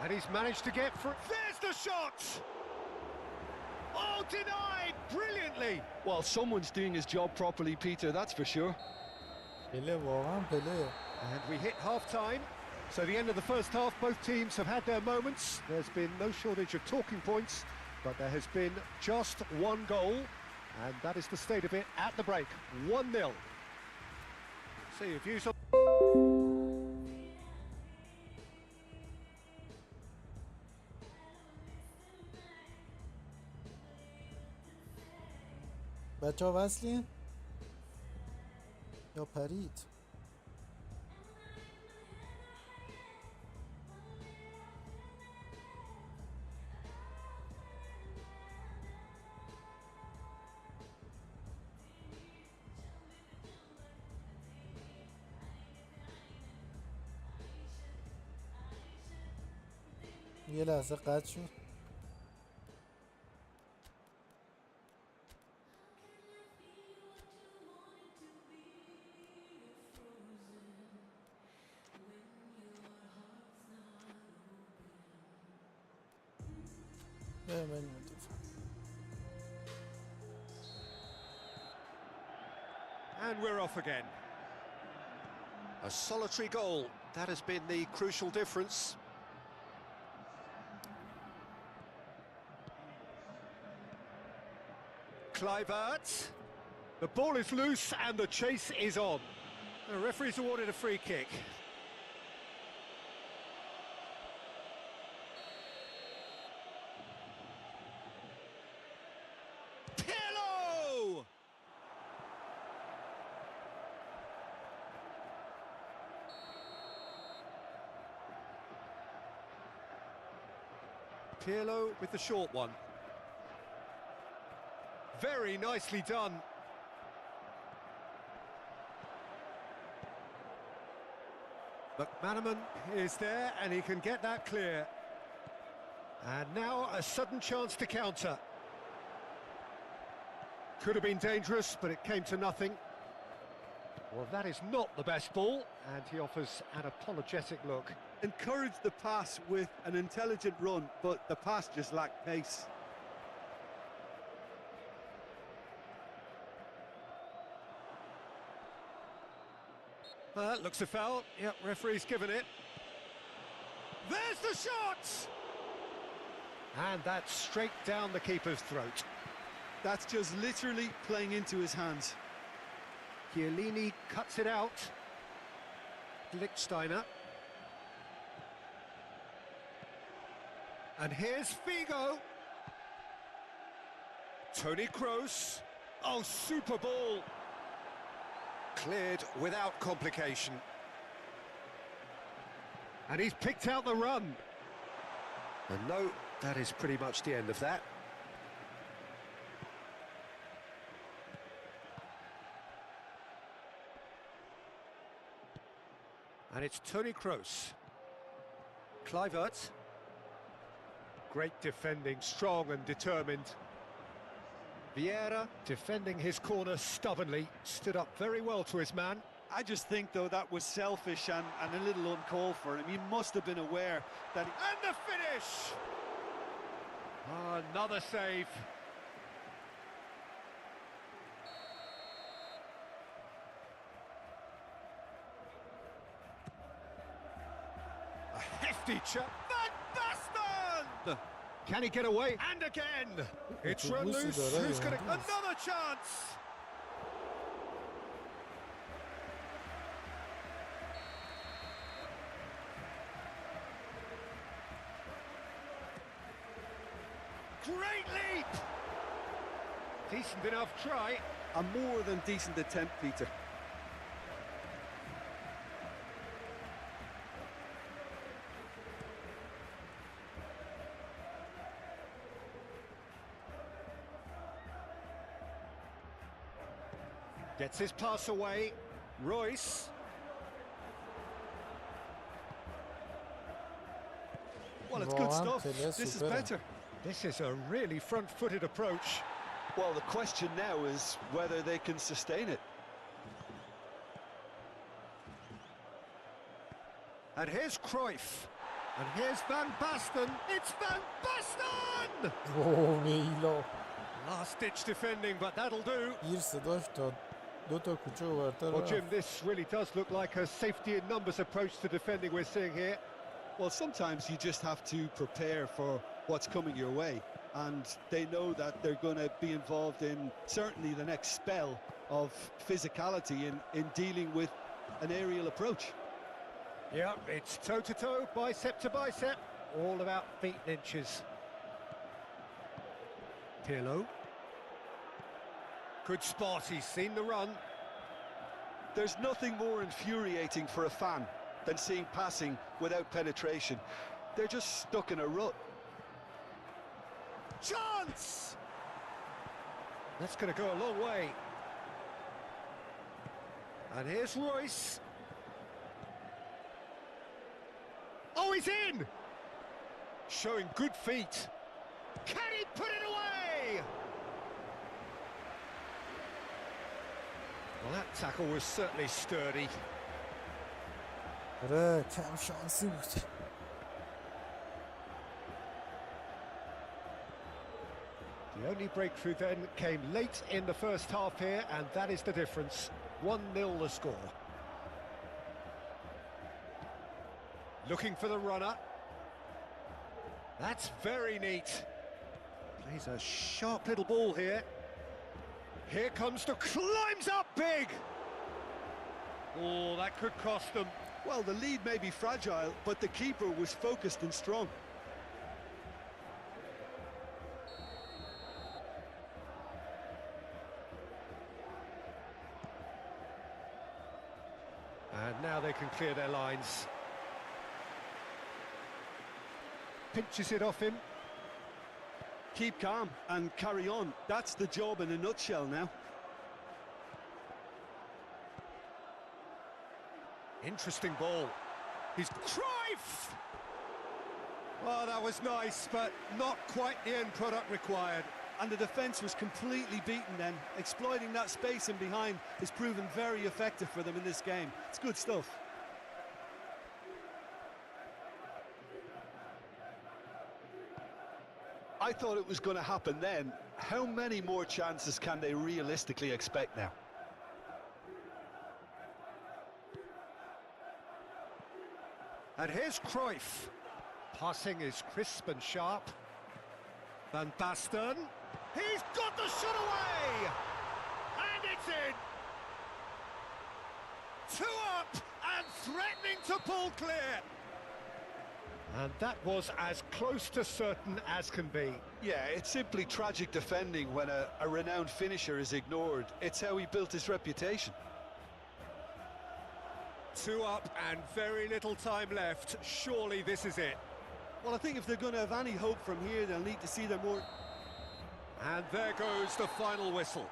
And he's managed to get through. There's the shot! Oh, denied brilliantly! Well, someone's doing his job properly, Peter, that's for sure. And we hit half-time. So the end of the first half, both teams have had their moments. There's been no shortage of talking points, but there has been just one goal, and that is the state of it at the break. 1-0. See your views on... بچه ها وصلین؟ یا پرید؟ یه لحظه قطع شد. And we're off again. A solitary goal, that has been the crucial difference. Kluivert. The ball is loose and the chase is on. The referee's awarded a free kick. Pirlo! Pirlo with the short one. Very nicely done. McManaman is there and he can get that clear. And now a sudden chance to counter. Could have been dangerous, but it came to nothing. Well, that is not the best ball, and he offers an apologetic look. Encouraged the pass with an intelligent run, but the pass just lacked pace. That looks a foul. Yep, referee's given it. There's the shot! And that's straight down the keeper's throat. That's just literally playing into his hands. Chiellini cuts it out. Lichtsteiner. And here's Figo. Toni Kroos. Oh, super ball. Cleared without complication. And he's picked out the run. And no, that is pretty much the end of that. And it's Toni Kroos. Kluivert. Great defending, strong and determined. Vieira, defending his corner stubbornly, stood up very well to his man. I just think, though, that was selfish and a little uncalled for him. He must have been aware that... And the finish! Oh, another save. A hefty chop. Van Basten! Can he get away? And again! It's run loose. Who's going to... Another chance! Great leap! Decent enough try. A more than decent attempt, Peter. Gets his pass away. Royce. Well, it's good stuff. This is better. This is a really front-footed approach. Well, the question now is whether they can sustain it. And here's Cruyff. And here's Van Basten. It's Van Basten! اوه میلا Last-ditch defending, but that'll do. گیر صداش تا دو تا کوچه ورتر Well, Jim, this really does look like a safety-in-numbers approach to defending we're seeing here. Well, sometimes you just have to prepare for what's coming your way, and they know that they're going to be involved in certainly the next spell of physicality in dealing with an aerial approach. Yeah, it's toe-to-toe, bicep to bicep, all about feet and inches. Pirlo. Good spot, he's seen the run. There's nothing more infuriating for a fan than seeing passing without penetration. They're just stuck in a rut. Chance! That's going to go a long way. And here's Royce. Oh, he's in! Showing good feet. Can he put it away? Well, that tackle was certainly sturdy. آره کم شانسی بود. The only breakthrough then came late in the first half here, and that is the difference. 1-0 the score. Looking for the runner. That's very neat. Plays a sharp little ball here. Here comes the climbs up big. Oh, that could cost them. Well, the lead may be fragile, but the keeper was focused and strong. And now they can clear their lines. Pinches it off him. Keep calm and carry on. That's the job in a nutshell now. Interesting ball. He's Cruyff! Oh, that was nice, but not quite the end product required. And the defence was completely beaten then. Exploiting that space in behind has proven very effective for them in this game. It's good stuff. I thought it was going to happen then. How many more chances can they realistically expect now? And here's Cruyff. Passing is crisp and sharp. Van Basten. He's got the shot away! And it's in! 2 up and threatening to pull clear. And that was as close to certain as can be. Yeah, it's simply tragic defending when a renowned finisher is ignored. It's how he built his reputation. 2 up and very little time left. Surely this is it. Well, I think if they're going to have any hope from here, they'll need to see them more. And there goes the final whistle.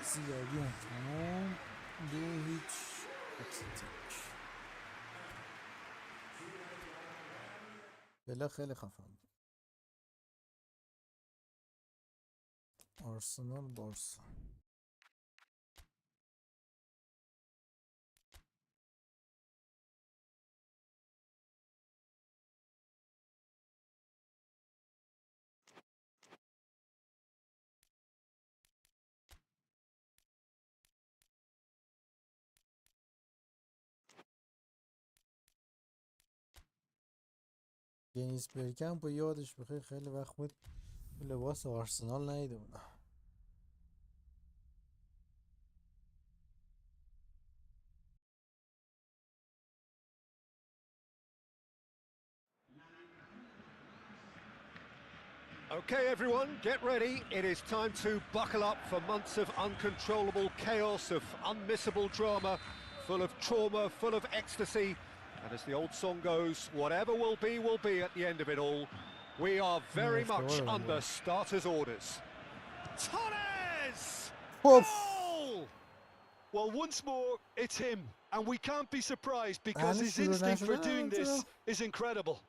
زیادی تمام 2-0 بلا خیلی خفن بود. آرسنال بارسا دنیس برکم با یادش بخیر خیلی وقت بود لباس آرسنال ندیده بودم. Okay, everyone, get ready. It is time to buckle up for months of uncontrollable chaos, of unmissable drama, full of trauma, full of ecstasy. And as the old song goes, whatever will be at the end of it all. We are very much under starters' orders. Torres! Goal! Well, once more, it's him. And we can't be surprised because his instinct for doing this is incredible.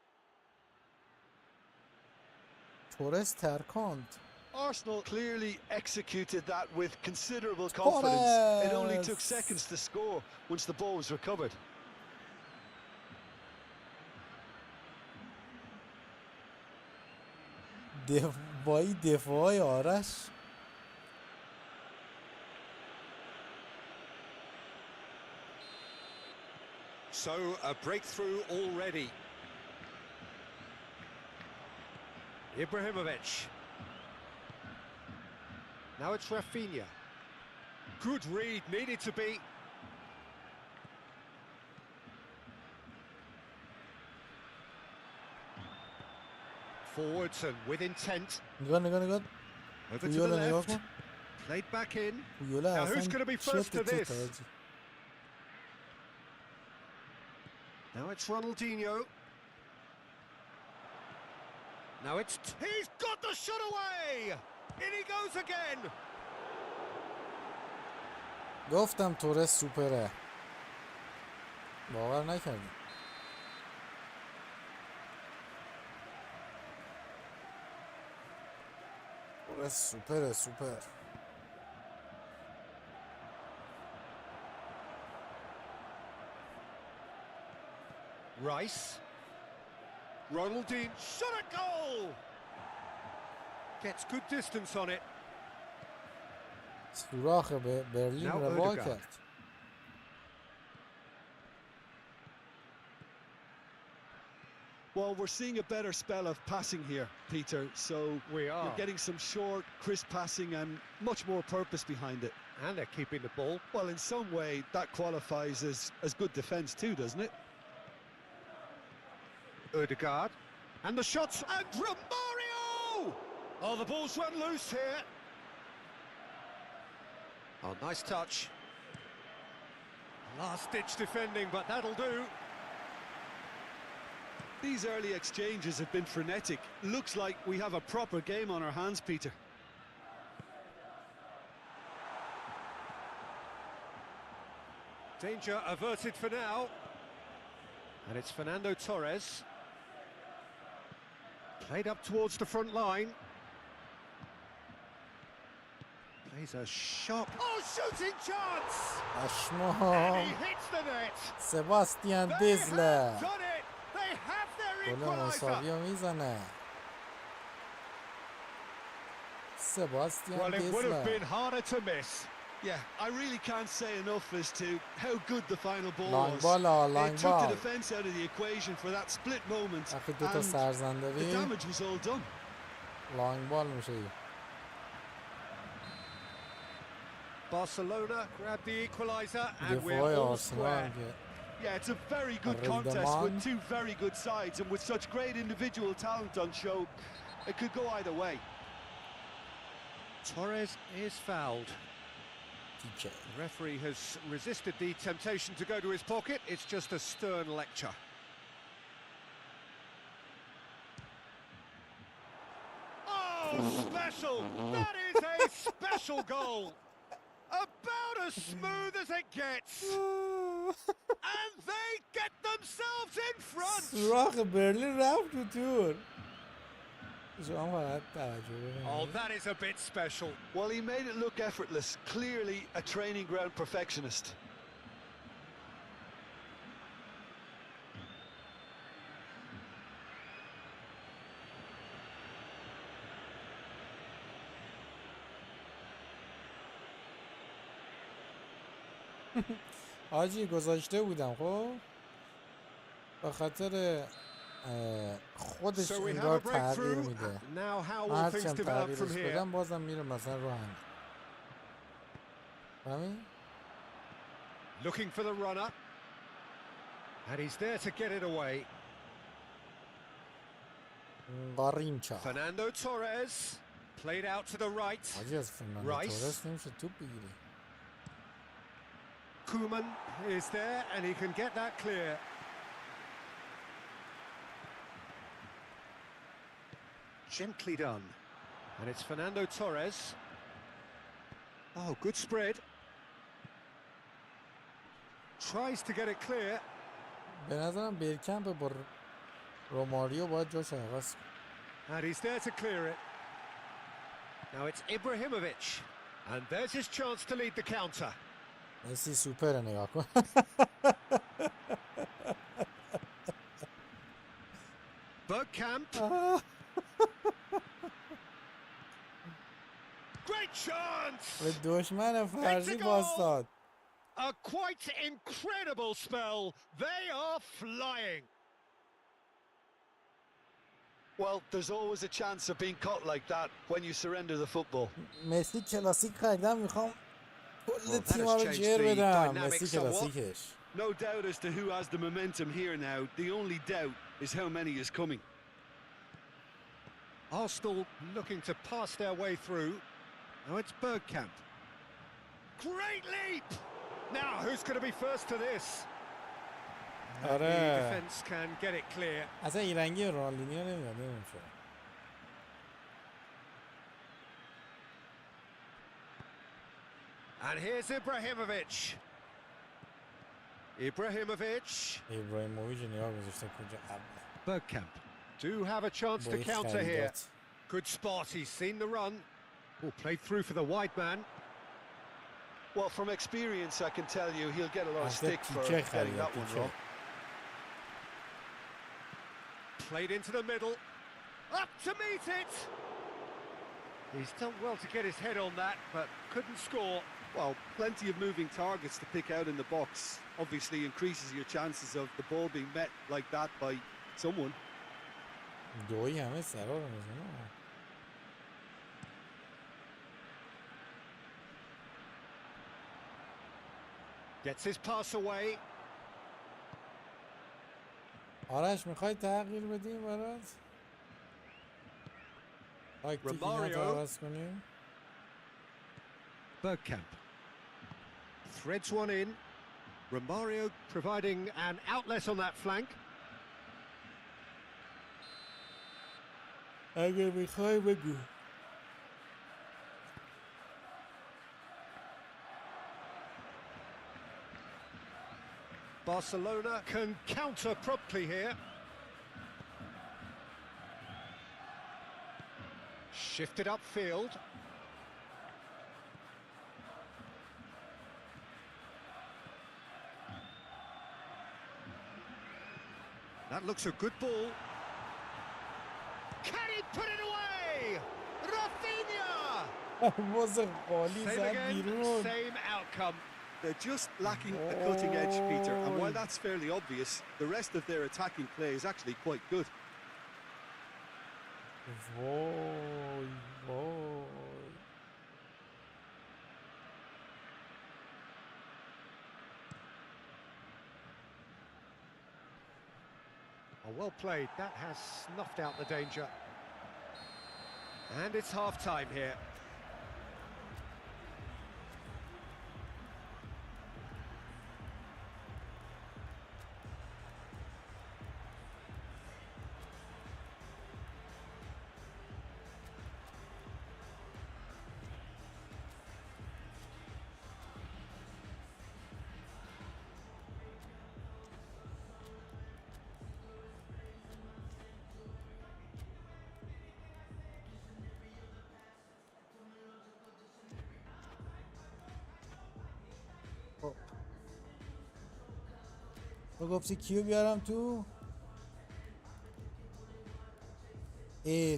Torres ترکاند. Arsenal clearly executed that with considerable confidence. It only took seconds to score once the ball was recovered. دفاعی آرش So, a breakthrough already. Ibrahimovic. Now it's Rafinha. Good read, needed to be. And Forwards and with intent. نگاه Over to the پویول نگاه left. کن. Played back in. پویول Now who's اصلا going to be چه first to تیکه this? تاجی. Now it's Ronaldinho. Now it's... He's got the shot away! In he goes again! گفتم تورس سوپره. باور نکردم. تورس سوپر. Rice. Ronaldinho. Shot at goal! Gets good distance on it. سوراخ برلین رو وا کرد. Well, we're seeing a better spell of passing here, Peter. So you're getting some short, crisp passing and much more purpose behind it. And they're keeping the ball. Well, in some way, that qualifies as good defence too, doesn't it? Ødegaard. And the shots. And Romario! Oh, the ball's run loose here. Oh, nice touch. Last-ditch defending, but that'll do. These early exchanges have been frenetic. Looks like we have a proper game on our hands, Peter. Danger averted for now. And it's Fernando Torres. Played up towards the front line. Plays a shot. Oh, shooting chance! And he hits the net. سباستیان They دیزلر. have done it. They have their گل مساوی equalizer. رو میزنه. سباستیان Well, it would have been دیزلر. harder to miss. Yeah, I really can't say enough as to how good the final ball لانگ was. بال It took the بال. defence out of the equation for that split moment, وقتی دوتا and سرزن the داری damage was all done. لانگ بال میشه. Barcelona grabbed the equaliser and we're دفاع all آرسنال square. که Yeah, it's a very good Real contest with demand. two very good sides, and with such great individual talent on show, it could go either way. Torres is fouled. تیکه. The referee has resisted the temptation to go to his pocket. It's just a stern lecture. Oh, special! That is a special goal! About as smooth as it gets! And they get themselves in front! سوراخ برلین رفت تو تور. شما فقط توجه Oh, بکنید. that is a bit special. Well, he made it look effortless. Clearly a training ground perfectionist. حاجی گذاشته بودم خب به خاطر خودش So we have انگار a تغییر breakthrough. میده. Now how من will things هرچند develop from تغییرش here? بدم بازم میره مثلا رو همین. همین؟ Looking for the runner. And he's there to get it away. قارینچا. Fernando Torres. Played out to the right. حاجی از فرناندو Rice. تورس نمیشه توپ بگیری. Koeman is there and he can get that clear. Gently done. And it's Fernando Torres. Oh, good spread. Tries to get it clear. به نظرم بیرکمپ با روماریو باید جاش عوض کنه. And he's there to clear it. Now it's Ibrahimovic. And there's his chance to lead the counter. مسی سوپر نگاه کن. Bergkamp. Great chance! به دشمن فرضی باستاد. A quite incredible spell. They are flying. Well, there's always a chance of being caught like that when you surrender the football. مسی کلاسیک خریدم میخوام کل that تیما has رو changed جر the بدم. dynamic مسی somewhat. کلاسیکش. No doubt as to who has the momentum here now. The only doubt is how many is coming. Arsenal looking to pass their way through. Now it's Bergkamp. Great leap! Now, who's going to be first to this? The defense can get it clear. اصلا این رنگی رونالدینیو نمیاد نمیشه. And here's Ibrahimovic. Ibrahimovic. نگاه گذاشته کجا قبله. Bergkamp do have a chance to counter here. Good spot, he's seen the run. Oh, played through for the wide man. Well, from experience, I can tell you he'll get a lot of stick for getting that one wrong. Played into the middle. Up to meet it! He's done well to get his head on that, but couldn't score. Well, plenty of moving targets to pick out in the box. Obviously increases your chances of the ball being met like that by someone. دوی همه سرا رو میزنه. Gets his pass away. آرش میخوای تغییر بدیم برات؟ تاکتیک اینا رو عوض کنیم؟ Bergkamp threads one in. Romario providing an outlet on that flank. اگه میخوای بگو. Barcelona can counter promptly here. Shifted upfield. That looks a good ball. Can he put it away? Rafinha! Same again, same outcome. They're just lacking the cutting edge, Peter, and while that's fairly obvious, the rest of their attacking play is actually quite good. Oh, well played. That has snuffed out the danger. And it's half-time here. تو گفتی کیو بیارم تو؟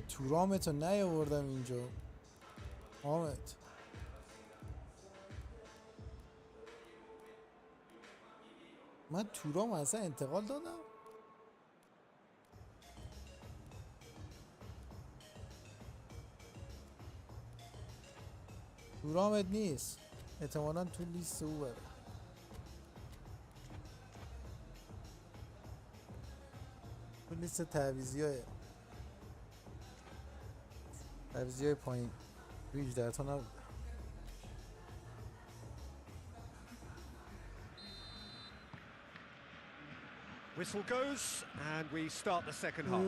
تورامتو نیاوردم اینجا حامد. من تورام اصلا انتقال دادم؟ تورامت نیست احتمالا تو لیست او بره. تو لیست تعویضی های پایین تو 18 تا نبود. Whistle goes, and we start the second half.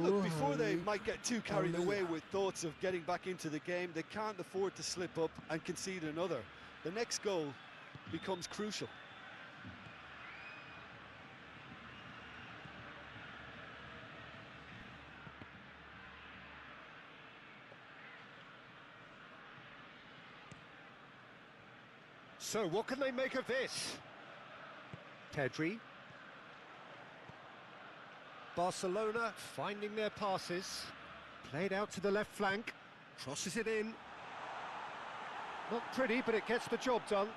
Look, before they might get too carried away with thoughts of getting back into the game, they can't afford to slip up and concede another. The next goal becomes crucial. So, what can they make of this? Pedri. Barcelona finding their passes. Played out to the left flank. Crosses it in. Not pretty, but it gets the job done.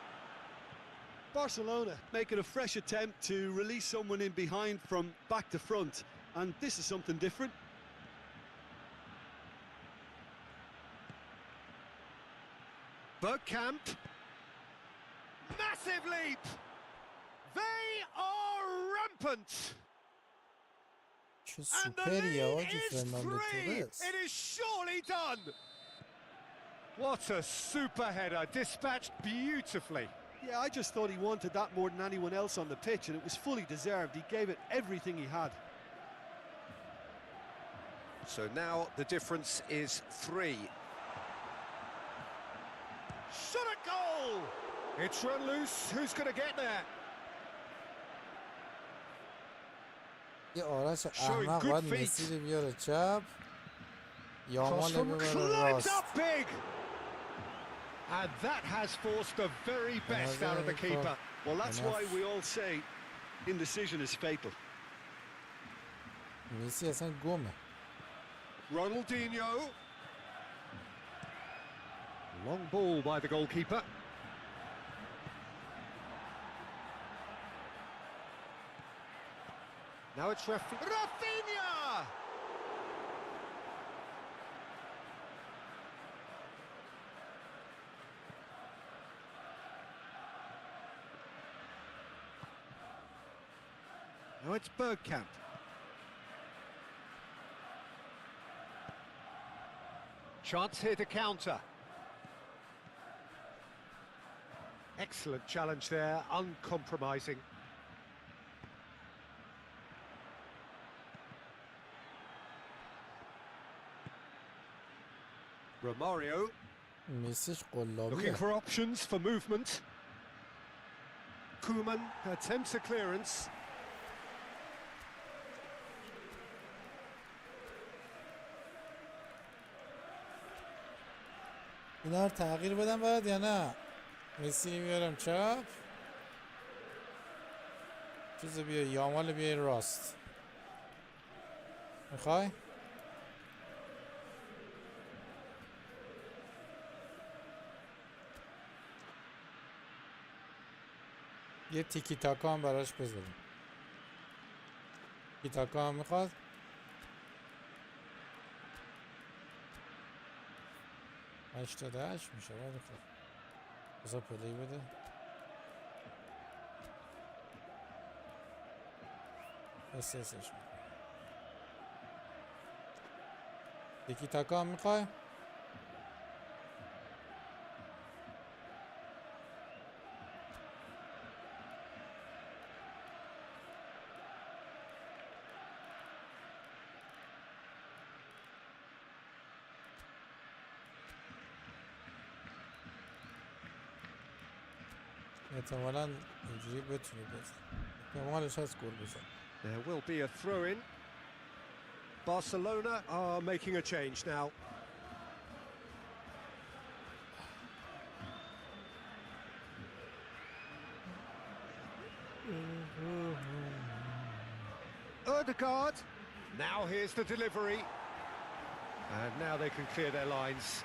Barcelona making a fresh attempt to release someone in behind from back to front. And this is something different. Bergkamp. Massive leap! They are rampant! چه And the سوپریه lead آجی is فرناندو three. تورس. It is surely done. What a super header, dispatched beautifully. Yeah, I just thought he wanted that more than anyone else on the pitch, and it was fully deserved. He gave it everything he had. So now the difference is 3. Shot at goal! It's run loose, who's going to get there? یه آرش Showing احمق good باید feet. مسی رو بیاره چپ، Cross یامال from ببره climbs راست. up big! And that has forced the very best out of the keeper. Well, that's why we all say indecision is fatal. مسی اصلا گمه. Ronaldinho. Long ball by the goalkeeper. Now it's Rafinha! Now it's Bergkamp. Chance here to counter. Excellent challenge there, uncompromising. Romario. مسیش Looking قلابیه. for options for movement. Koeman attempts a clearance. اینا رو تغییر بدم باید یا نه؟ مسی رو بیارم چپ، چیزو بیار یامال بیار راست. میخوای؟ یه تیکی تاکا هم براش بذاریم. تیکی تاکا هم میخواد؟ هشتاده هشت میشه ولی خب بذار پلی بده. اسش میکنم. تیکی تاکا هم میخوای؟ احتمالاً اینجوری بتونی بزن. احتمالش هست گل بزن. There will be a throw-in. Barcelona are making a change now. Ødegaard. Now here's the delivery. And now they can clear their lines.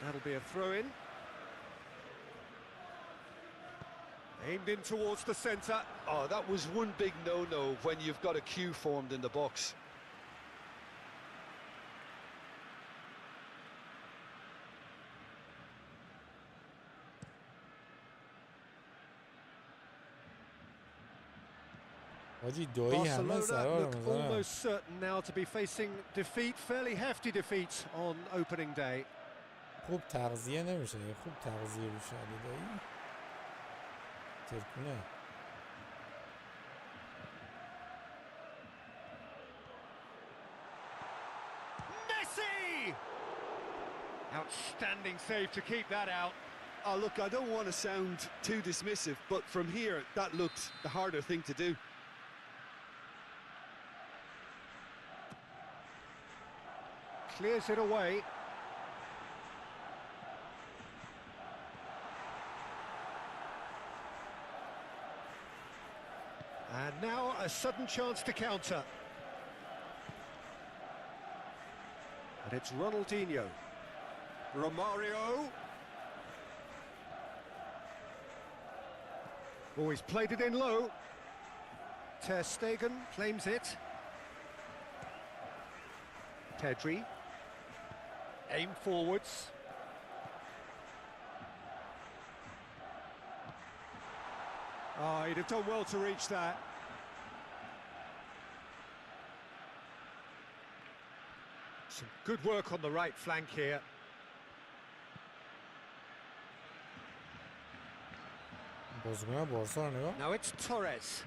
That'll be a throw-in. Aimed in towards the centre. Oh, that was one big no-no when you've got a queue formed in the box. واجی دویی همه سرا رو look میزنن. almost certain now to be facing defeat, fairly hefty defeat on opening day. خوب تغذیه نمیشه. خوب تغذیه بشه علی دایی. ترکونه. Messi! Outstanding save to keep that out. Oh, look, I don't want to sound too dismissive, but from here, that looked the harder thing to do. Clears it away. And now a sudden chance to counter. And it's Ronaldinho. Romario. Oh, he's played it in low. Ter Stegen claims it. Pedri. Aim forwards. Oh, he'd have done well to reach that. Some good work on the right flank here. Now it's Torres.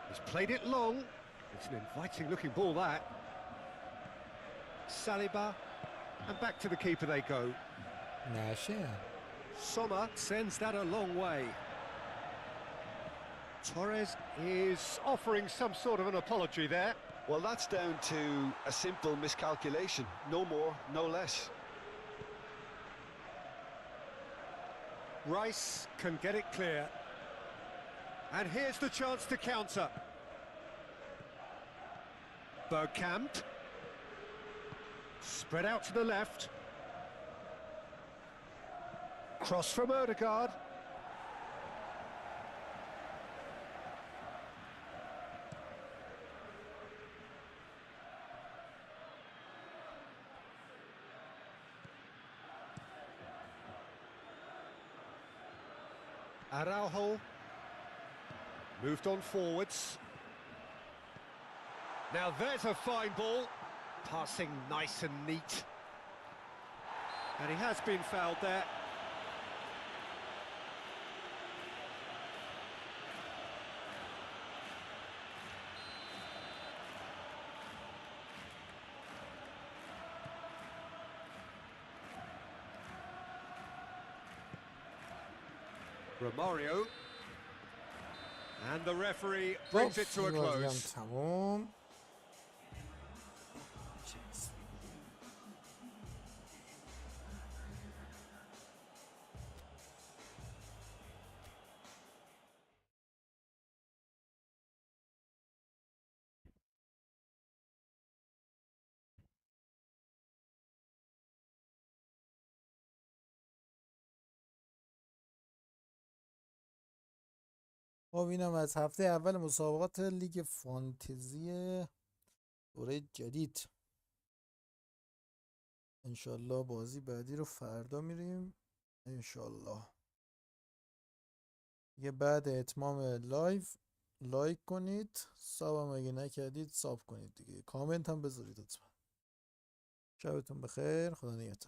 He's played it long. It's an inviting looking ball, that. Saliba, and back to the keeper they go. Sommer sends that a long way. Torres is offering some sort of an apology there. Well, that's down to a simple miscalculation. No more, no less. Rice can get it clear. And here's the chance to counter. Bergkamp. Spread out to the left. Cross from Ødegaard. Araujo moved on forwards. Now there's a fine ball, passing nice and neat. And he has been fouled there. Romario, and the referee brings it to a close. خب اینم از هفته اول مسابقات لیگ فانتزی دوره جدید. انشالله بازی بعدی رو فردا میریم انشالله. یه بعد اتمام لایک کنید، ساب هم اگه نکردید ساب کنید دیگه، کامنت هم بذارید حتما. شبتون بخیر، خدا نگهدار.